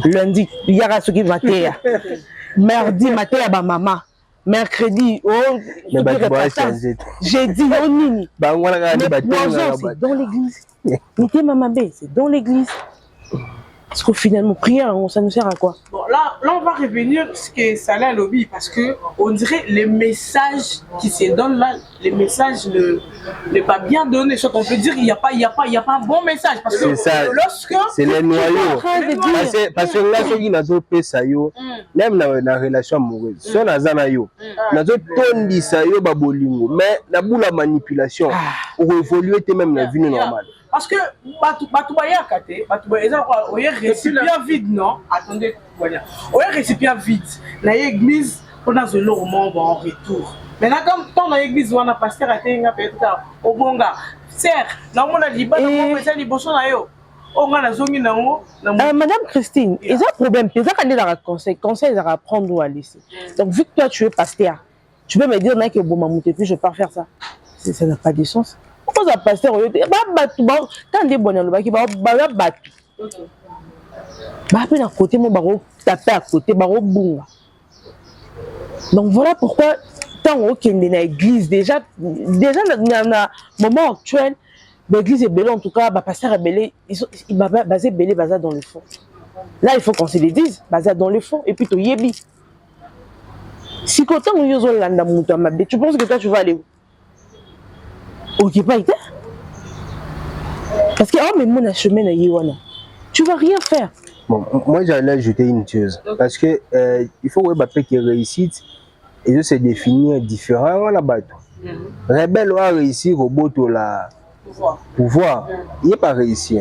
Lundi, il y a ce qui va faire. Mardi matin, il y a maman. Mercredi, jeudi, oh nini. C'est dans l'église. Nité maman B, c'est dans l'église. Parce qu'au final, mon prière, ça nous sert à quoi? Bon, là, on va revenir sur ce que ça a lobby, parce que on dirait les messages qui se donnent là, les messages ne pas bien donnés. Ce qu'on peut dire, il n'y a pas un bon message. Parce que lorsque c'est les noyaux. Parce que là, ceux qui n'ont pas ça, même dans la relation amoureuse, ceux qui n'ont pas yo, n'ont pas ça yo babolingo, mais la boule la manipulation pour évoluer même dans la vie normale. Parce que Batoubaïa Kate, il y a un récipient vide, non? Attendez, il y a un récipient vide. Dans l'église, on a ce lot en retour. Maintenant, quand dans l'église, on a pasteur à Tenga, au Bonga, serre, dans mon aliba, dans mon président, il bosse na yo. Madame Christine, il y a un problème. Il y a un conseil. Conseil, il à prendre ou à laisser. Donc, vu que toi, tu es pasteur, tu peux me dire que bon, maman, puis je ne vais pas faire ça. Ça n'a pas de sens. Pourquoi ça pasteur quand des bonheurs qui va battre à côté mon barreau taper à côté barreau boum. Donc voilà pourquoi tant au Kenya l'église déjà dans le moment actuel l'église est belle en tout cas pasteur est belle il va baser belé bazar dans le fond. Là il faut qu'on se le dise bazar dans le fond et puis to yebi. Si quand on y a tu penses que toi tu vas aller où? Ok, pas été. Parce que oh mais mon chemin na yiwana. Tu vas rien faire. Bon, moi j'allais ajouter une chose parce que il faut que qui réussite et je se définir différent là-bas. Rebelle a réussi robot la pouvoir. Il n'est pas réussi.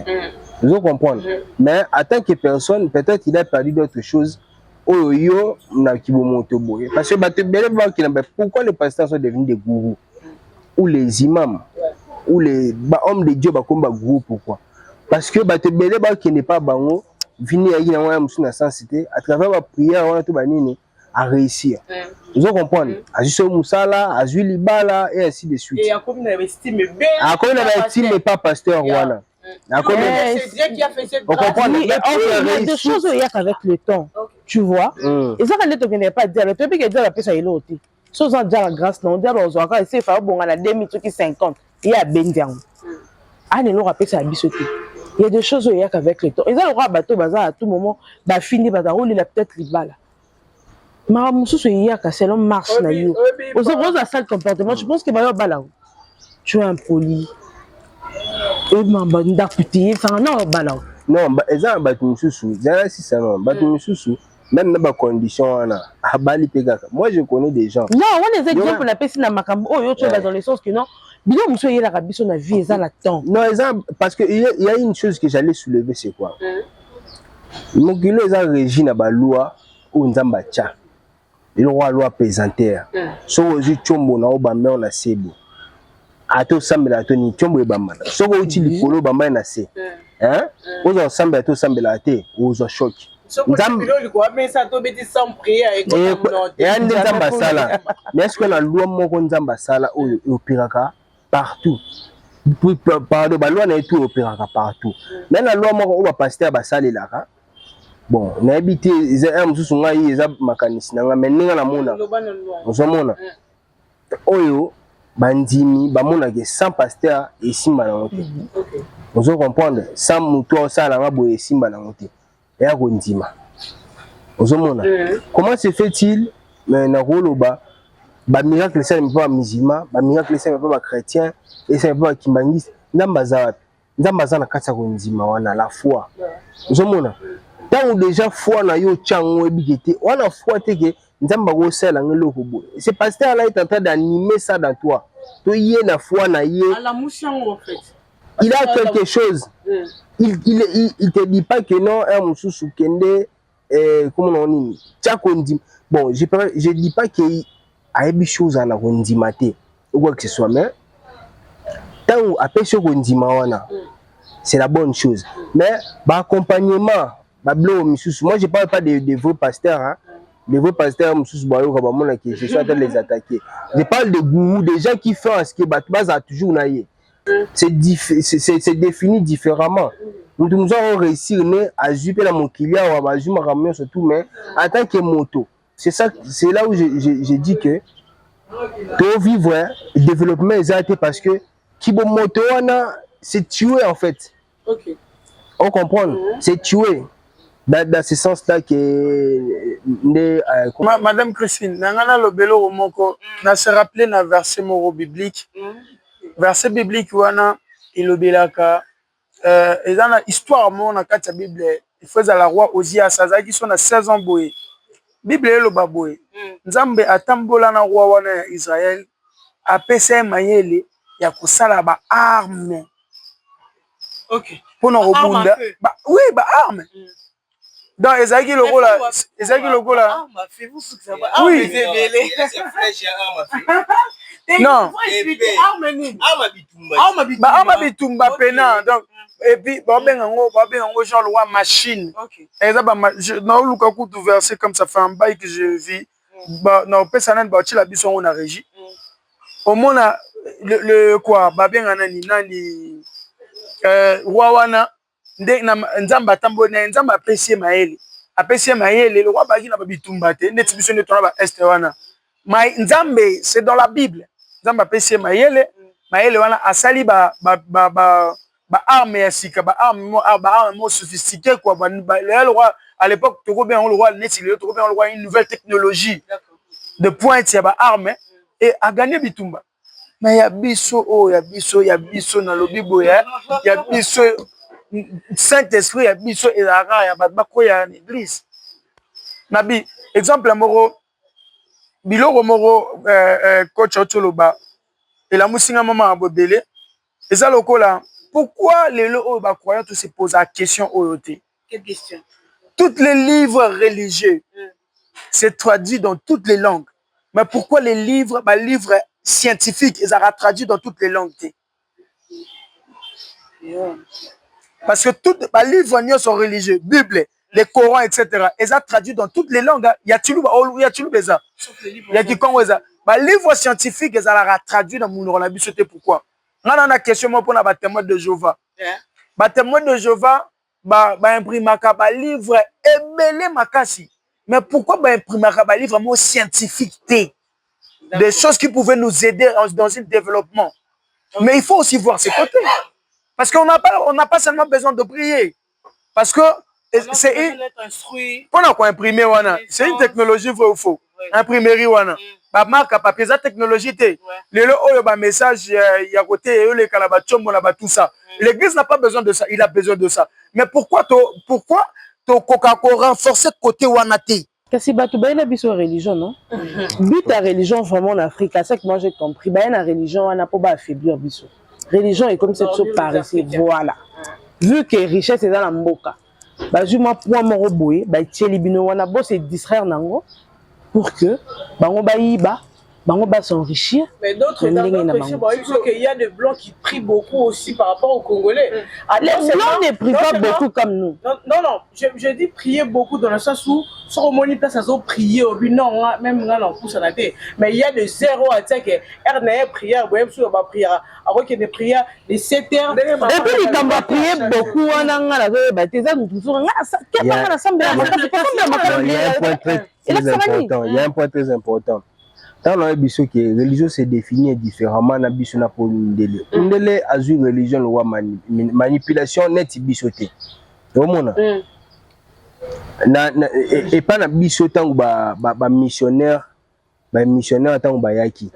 Vous comprenez. Mais en tant que personne, peut-être il a perdu d'autres choses. Oh yo na qui monte boy. Parce que pourquoi les pasteurs sont devenus des gourous? Ou les imams, ou les hommes de Dieu, comme groupe, pourquoi? Parce que qui n'est pas bango, venir à sensité, à travers la prière, on a tout à réussir. Vous comprenez? À juste Moussala, à Zulibala, et ainsi de suite. Et à comme on avait estimé bien. À comme on avait estimé pas pasteur, voilà. C'est Dieu qui a fait cette grâce. Il y a des choses où il y a qu'avec le temps, tu vois. Et ça, quand tu ne pas dire, le pays qui dit la paix, ça y est l'autre. Sans en dire la grâce, non, dire aux enfants, c'est faire bon à la 2050, il y a Bendian. Ah, ne l'aura pas ça à bisouter. Il y a des choses où il y a qu'avec le temps. Ils ont le droit bateau bazar à tout moment, bah fini bazar, il a peut-être les balles. Mais monsieur, il y a qu'à selon marche na yo. Aux autres, ça le comportement, je pense que va y avoir là. Tu es impoli. Et m'en d'aputer, ça non bala. Non, bah ils ont battu monsieur sous. Déjà si ça non, battu monsieur sous. Même dans les conditions, moi je connais des gens. Non, on est exemples pour la personne dans Makambo. Oh, tu vas dans le sens que non. Bien, monsieur, il a rabbi son vie, ils ont la temps. Non, parce qu'il y a une chose que j'allais soulever, c'est quoi? Donc, il y a une régime à la loi où nous avons battu. Il y a une loi pesanteur. Si vous avez chombo na obamé on a sebo. Ato sambe la toni chombo ebamana. Si vous avez le polo bamana na se. Hein? Vous avez sambe ato sambe la te, vous avez choc. Mais est-ce que la loi moko nzamba sala oyo opéraka partout? Pardon, la loi na tout opéraka partout. Mais la loi moko oba pasteur basale là. Bon, na habité un mususu ngai eza makanisi na mais ninga na mona. Ozomona. Oyo bandimi bamona que sans pasteur et simba na ngote. Vous comprendre? Sans muto sala nga boye simba na ngote. Et à Gondima. Comment se fait-il, mais na roloba, ba miracle ça n'est pas musulman, ba miracle ça n'est pas chrétien, et ça n'est pas kimbangis, n'ambaza na kasa Gondima wana la foi. Ozomona. Tant déjà foi na yo chango ebigete, wana foi te que nzamba go sala ngelo kobo. C'est pasteur là est en train d'animer ça dans toi. To yé na foi na yé. À la mouchon en fait. Il a quelque chose. Il te dit pas que non, un moussou kende, comment on dit, bon, je dis pas qu'il y a des choses à la rondimate. ou quoi que ce soit, mais tant où après ce qu'on dit c'est la bonne chose. Mais accompagnement, moi je parle pas de vrais pasteurs, hein. Les vrais pasteurs, je suis en train de les attaquer. Je parle de gourous, des gens qui font ce qui est toujours naïe. C'est défini différemment. Nous avons réussi à juper la mon client ou à juper ma camion surtout, mais en tant que moto. C'est là où je dis que pour vivre le développement exact parce que qui bon moto c'est tuer en fait. Ok. On comprend, c'est tuer. Dans ce sens-là que Madame Christine, nangana lobelo omoko na se rappeler na verset moro biblique. Verset biblique wana ilobelaka ezana histoire mo na kati ya Bible il faut la roi Osias azaki so na 16 ans boye. Bible eloba boye. Nzambe atambola na roi wana ya Israël apesa mayele ya kosala ba arme. OK. Pour na robunda. Oui, ba arme. Donc ezaki lokola oui. Non. Arme bitumba pena donc et puis babengango genre loi machine. Eza ba na luka kutu verset comme ça fait un bail que je vis. Ba na personne ba tila biso on a régie. Au mona le quoi babengana nani roi wana nde na nzamba tambo na nzamba apesi mayele le roi bagi na bitumba te neti biso ne tona ba est wana mais nzambe c'est dans la Bible nzamba apesi mayele wana asali ba arme ya sika ba arme sophistiqué quoi le roi à l'époque toko bien le roi neti le toko bien le roi une nouvelle technologie de pointe ya ba arme et a gagné bitumba mais ya biso na lobi boya ya biso Saint-Esprit ya biso ezaka ya bato bakoya na église. Nabi exemple moko biloko moko coach Otoloba et la musinga mama bobele eza lokola pourquoi les croyants tous se posent la question oyote. Quelle question? Tous les livres religieux c'est traduit dans toutes les langues. Mais pourquoi les livres scientifiques ils sont traduits dans toutes les langues? Parce que tous les livres sont religieux, Bible, les Corans, etc. Ils sont traduits dans toutes les langues. Il y a Toulouse, il y a Toulouse, il y a Kikongo. Les livres scientifiques, ils sont traduits dans mon langue. Pourquoi? On a une question pour les témoins de Jéhovah. Les témoins de Jéhovah, impriment un livre et makasi. Mais pourquoi imprimer un livre scientifique? Des choses qui pouvaient nous aider dans un développement. Mais il faut aussi voir ces côtés. Parce qu'on n'a pas seulement besoin de prier. Parce que c'est une technologie vrai ou faux. Imprimerie wana. Ba marque à papier ça technologie té. Le message il y a côté les kalabachombo là tout ça. L'église n'a pas besoin de ça, il a besoin de ça. Mais pourquoi renforcer côté wana té? Kasi bato bayena biso religion non? But la religion vraiment en Afrique, c'est ça que moi j'ai compris. Bayena religion wana po ba affaiblir biso. Religion est comme cette chose paressée, voilà. Vu que richesse est dans la mboka, bah je m'en point mon robot, bah tiens libino wana boss et distraire nango pour que bango baïba, bango ba s'enrichir. Mais d'autres il y a des blancs qui prient beaucoup aussi par rapport aux Congolais. Les blancs ne prient pas beaucoup comme nous. Non, je dis prier beaucoup dans le sens où sur au moni place à prier au but non même là on pousse la tête. Mais il y a de 0 à 5 RNA prière, même sur ma prière. Alors qu'il y a des prières de 7 heures. Et puis quand on va prier beaucoup on a la il y a un point très important. Dans la religion c'est défini différemment na biso na pour ndele. Ndele azu religion loi manipulation net bisoté. Omona. Et pas na biso tango ba missionnaire tango ba yaki.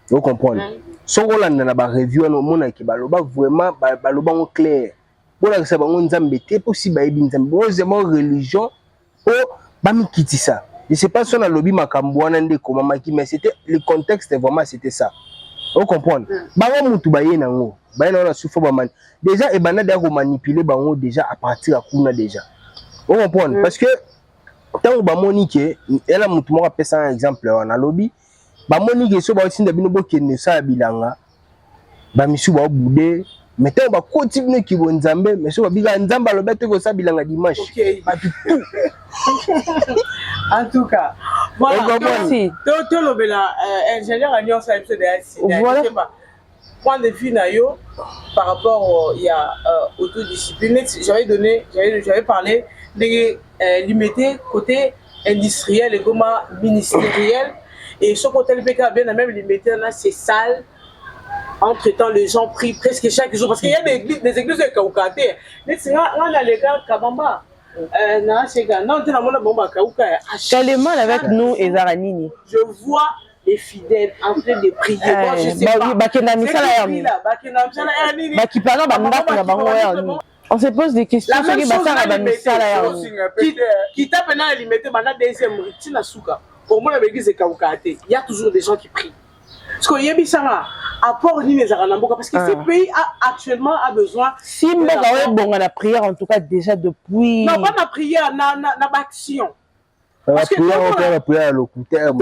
Vous comprenez? So on a na ba review on mona ki baloba vraiment baloba on clair. Bon la ça bango nzambe te possible ba yebi nzambe. Bon c'est mon religion o ba mi kitisa. Je ne sais pas si on a lobby Makambouana comment mais c'était le contexte vraiment c'était ça. Vous comprenez? Bango mutu ba yena ngo. Ba yena na souffre ba man. Déjà et bana da manipuler bango déjà à partir à kuna déjà. Vous comprenez? Parce que tant ba monique elle a mutu mo appelle ça un exemple on a lobby bamoni ke so baotinda bino bokende sala bilanga bamisu baobude mais tant bakoti bino kibonzambe mais so babika nzambe alobi te kosala bilanga dimanche En tout cas, voilà. Merci. Tout le bela ingénieur à Nyon Saïd voilà. Point de vue nayo par rapport il y a autodiscipline. J'avais parlé de limiter côté industriel et comment ministériel et ce côté le PK bien même limiter là c'est sale. Entre-temps, les gens prient presque chaque jour parce qu'il y a des églises de Kaoukaté. Mais c'est là, on a les gars Kabamba. Tellement avec nous et Zaranini. Je vois les fidèles en train de prier. Moi, je sais pas. On se pose des questions. La même chose qui tape maintenant limité, maintenant deuxième au moins l'église de Kaoukaté, il y a toujours des gens qui prient. Parce qu'il y a des apport ni les Aranamboka parce que ce pays actuellement a besoin. Si on a bon la prière en tout cas déjà depuis. Non pas la prière, na action. La prière à l'occulteur.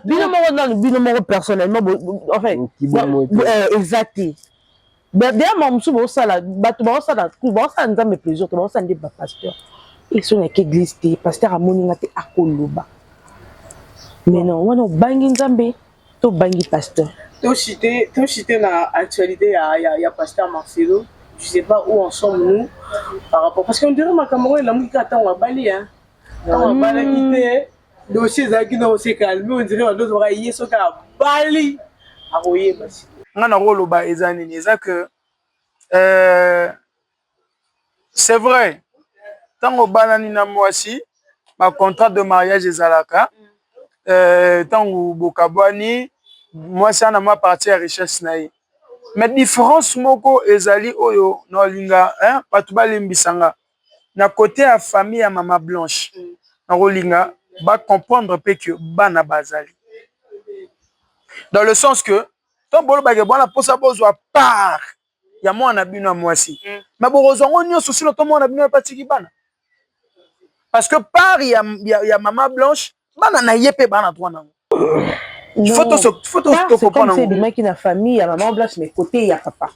Binomoro personnellement en fait. Exact. D'ailleurs mon monsieur bon ça là, bato bon ça là, bon ça nous a mes plaisir, bon ça ndé pasteur. Ils sont avec église, pasteur a moninga te akoloba. Mais non, on a bangi nzambe. To bangi pasteur. To cité dans l'actualité, il y a pasteur Marcelo. Je ne sais pas où en sommes nous par rapport. Parce qu'on dirait que Cameroun, la musique attend à Bali. On va Bali quitter. Dossier Zaki n'a aussi calmé. On dirait que l'autre va y aller à Bali. À Royer. On a un rôle que c'est vrai. Tant au Banani na Moisi, ma contrat de mariage est Zalaka. Tant que Bokabwani, moi c'est un ma partie à richesse naï. Mais différence moko ezali oyo no linga hein patuba limbisanga. Na côté à famille à maman blanche. Na rolinga ba comprendre que bana bazali. Dans le sens que tant bolo ba bona posa bozwa part ya moi na bino mwasi. Mais borozo ngonyo souci no to moi na bino patiki bana. Parce que part ya maman blanche bana na yepe bana droit nango. Il faut te comprendre. C'est des mecs qui na famille, ya maman blanche mais côté ya papa.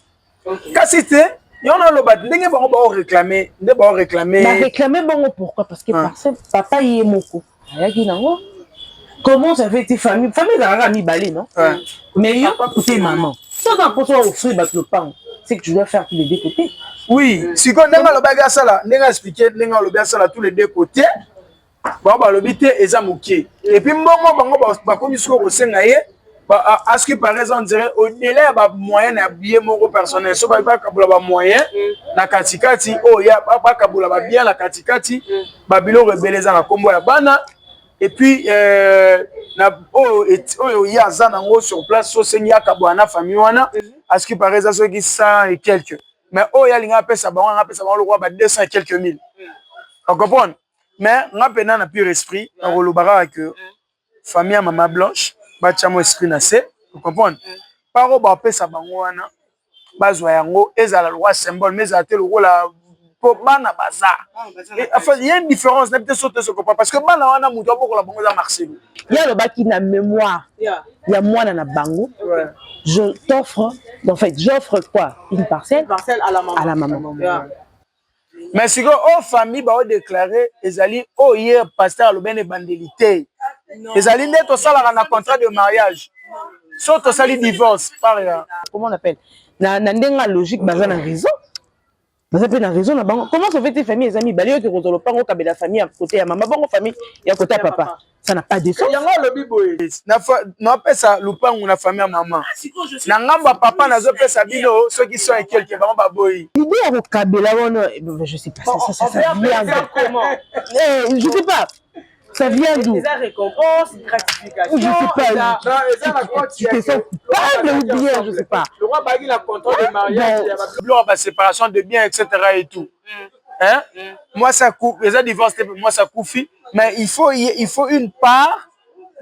Kasi te, y en a le bas, ndenge ba réclamer, ndenge ba réclamer. Ba réclamer bon pourquoi parce que papa y est moko. Ayaki nango. Comment ça fait tes familles? Famille d'ara mi balé non? Mais yo c'est maman. Ça va pour toi offrir ba le pain. C'est que tu dois faire tous les deux côtés. Oui, si quand ndenge le baga ça là, ndenge expliquer ndenge le baga ça là tous les deux côtés. Ba lobité eza moké et puis mbongo bango ba komi siko ko senga ye ba à ce que par exemple dirait au délai ba moyen na billet moko personnel so ba kabula ba moyen na katikati oh ya ba kabula ba bien la katikati ba bilo rebeleza na kombo ya bana et puis na oh ya za nango sur place so senga kabula na famille wana à ce que par exemple ceux qui 100 et quelques mais oh ya linga pesa ba le roi ba 200 et quelques mille. On comprend. Mais on a un pur esprit, on a que famille à maman blanche, bachamo esprit nassé, vous comprenez? Par rapport à ça, il y a le roi symbole, mais il y a le rôle pour bana bazar. Il y a une différence, parce que bana wana muto beaucoup la bango za Marcelo. Il y a le baki na mémoire. Il y a moi na bango. Je t'offre, en fait, j'offre quoi? Une parcelle à la maman. Mais si aux familles va déclarer ezali oh hier pasteur le ben bandélité ezali net au salaire na contrat de mariage sauf au sali divorce par comment on appelle na ndenga logique baza na raison baza pe na raison na bango comment ça fait tes familles les amis balio que kozolo pango kabela famille à côté ya maman bango famille ya côté ya papa ça n'a pas de sens yango le biboye na pesa lupango na famille ya maman na ngamba papa nazo pesa bino ceux qui sont quelque bango baboyi l'idée ya ko kabela wana je sais pas ça vient comment je sais pas ça vient d'où? Des récompenses, gratification. Je sais pas. Tu te sens coupable ou bien, je sais pas. Le roi Bagui a contrôle de mariage, la séparation de biens, etc. et tout. Hein? Moi, ça coupe. Les divorces, moi, ça coupe. Mais il faut une part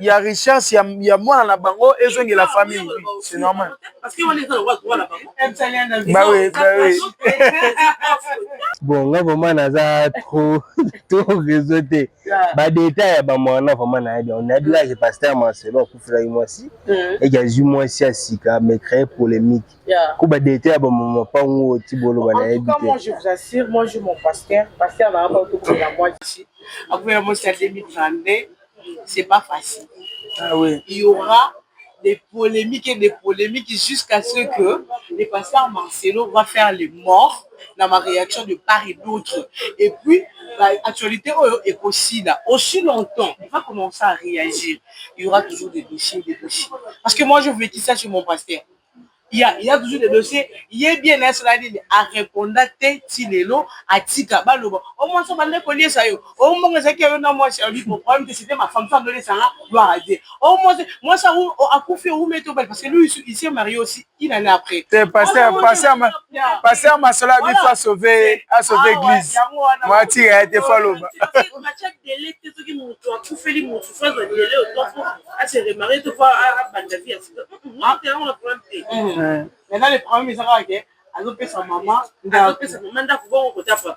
il y a richesse, il y a moi dans la bango et je la famille. Oui, c'est normal. Parce qu'on est dans le roi là-bas. Bah oui, bah oui. Bon, là, vraiment, on a trop réseauté. Bah, détail, bah, moi, on a vraiment, on a dit là, j'ai passé à Marcelo pour faire moi aussi. Et il y a eu moi aussi à Sika, mais créer polémique. Bah, détail, bah, moi, pas où tu veux le En tout cas, moi, je vous assure, moi, je mon pasteur. Pasteur n'a pas autour de la moi ici. Après, moi, c'est 2022. C'est pas facile. Ah oui. Il y aura des polémiques jusqu'à ce que le pasteur Marcelo va faire les morts dans ma réaction de part et d'autre. Et puis, l'actualité est aussi là. Aussi longtemps, il va commencer à réagir. Il y aura toujours des dossiers. Parce que moi, je veux qui ça chez mon pasteur. Il y a toujours des dossiers. Il est bien là, cela dit, à répondre à Tilelo, à Tika, Baloba. Au moins, ça va ne connaître ça. Au moins, c'est qu'il y a un mois, c'est le problème que c'était ma femme donner ça, doit arrêter. Au moins, moi, ça, à coup fait, où mettre au bel, parce que lui, il s'est marié aussi, il en est après. C'est passé à ma soeur, il faut sauver l'église. Moi, tu as été follow. Maintenant, le problème, c'est que elle a sa maman,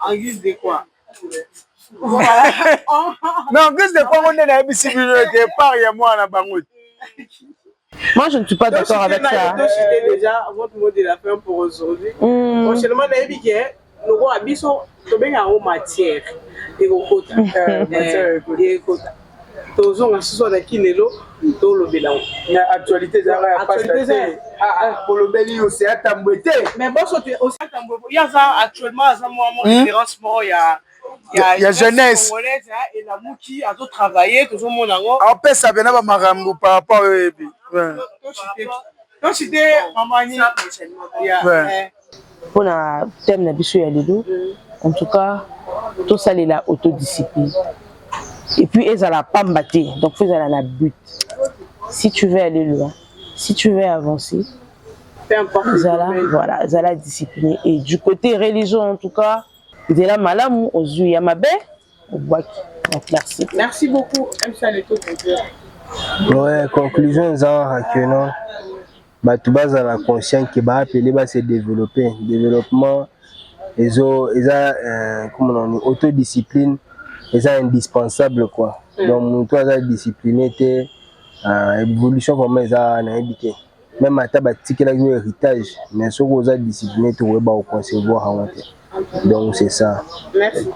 en guise de quoi? Non, en guise de quoi on est dans la visibilité, par et moi, la bangoute. Moi, je ne suis pas d'accord avec ça. C'était déjà votre mot de la fin pour aujourd'hui. Prochainement, on a dit que nous avons une matière. Et tozonga siso na kinelo tolobela na actualité za ya pasteur kolobeli yo c'est atambwete mais bon sauter aussi atambwete il y a ça actuellement à ça moi référence moi il y a jeunesse et la mouki a tout travaillé tout le monde ngo en fait ça bena ba marambo par rapport et puis donc c'était maman ni pour la thème na biso ya lelo en tout cas tout ça c'est la autodiscipline. Et puis, ils n'ont pas battu. Donc, ils ont la but. Si tu veux aller loin, si tu veux avancer, voilà, ils ont discipliné. Et du côté religion, en tout cas, ils ont la malam, aux yeux, il y a ma baie, au bois, merci. Merci beaucoup, M. Saneto. Ouais, conclusion, que non. Bah, tout bas à la conscience qui va appeler se développer. Développement, ils ont comment on dit, autodiscipline. Et ça indispensable quoi. Donc nous tous à discipliner t'es évolution vraiment ça n'a habité. Même à ta bâtique là un héritage, mais ce qu'on a discipliné tu va au concevoir en fait. Donc c'est ça. Merci.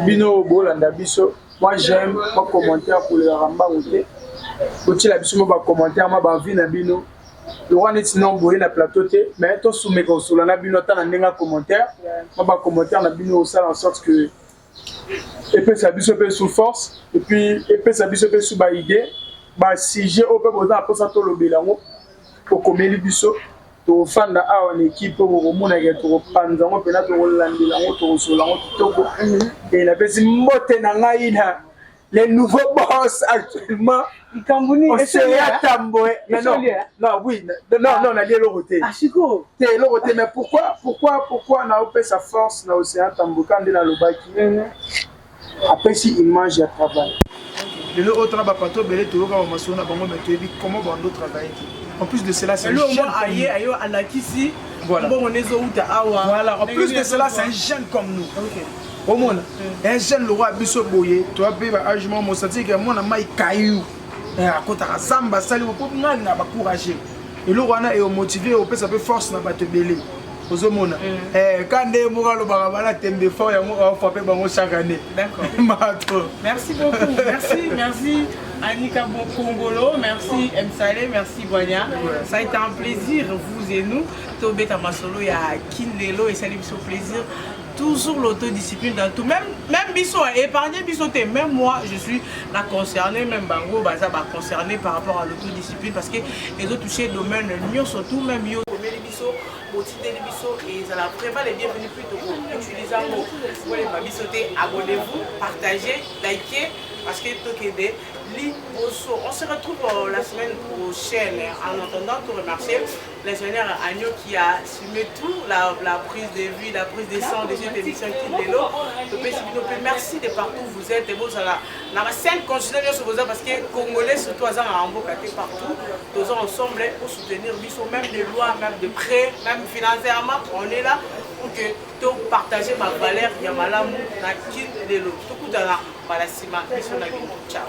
Bino bolanda biso. Moi j'aime pas commentaire pour le ramba outé. Quand la biso moi commentaire moi ba vie na bino. Le roi n'est sinon boyer na plateau té mais toi sous mes consoles na bino ta na ndenga commentaire. Moi ba commentaire na bino au ça en sorte que et puis ça biso peu sous force et puis ça biso peu sous ba idée ba sujet au peu besoin après ça to lobela ngo pour komeli biso to fanda a en équipe pour mona ke to panza ngo pena to landela ngo to sola ngo toko et la besi mbote na ngai na les nouveaux boss actuellement Ikambuni et c'est atambo non oui non na lié le roté ashiko c'est le roté mais pourquoi na opé sa force na océan tambo quand na lobaki après si image à travail le autre na ba pato belé to ka ma sona bango mais tu dis comment bando travailler en plus de cela c'est un jeune ayo alakisi voilà voilà en plus de cela c'est un jeune comme nous au monde un jeune le roi biso boye toi pe ba agement mo senti que moi na mai caillou à côté à samba sali pour nga na ba courager et le roi na est motivé au peut ça peut force na ba te belé ozomona quand des moral le barabara tembe fort ya mo frapper bango chaque année d'accord merci beaucoup merci Annika Congolo, merci M Salé, merci Boigna. Ça a été un plaisir, vous et nous. Tobé Tamasolo, il y a Kinlelo et ça lui fait plaisir. Toujours l'autodiscipline dans tout. Même Bisso, épargné Bisso, même moi, je suis là concerné, même Bango, Baza, concerné par rapport à l'autodiscipline parce que les autres touchés domaine, mieux surtout, même Yo, Bisso, motiver les Bisso et ça la vraiment les bienvenus plutôt pour utiliser un mot. Vous voulez Bissoter, abonnez-vous, partagez, likez parce que tout est Willy Bosso. On se retrouve la semaine prochaine. En attendant, tout remercier l'ingénieur Agneau qui a assumé tout, la prise de vue, la prise de son de cette émission qui est là. Merci de partout où vous êtes. Vous avez la scène continue sur vous parce que les Congolais, surtout en Ambokaté partout, tous ensemble pour soutenir Bissot, même de loi, même de prêts, même financièrement. On est là pour que tout partager ma valeur, Yamalamou, Nakin, Lelo. Tout le monde dans la Ciao.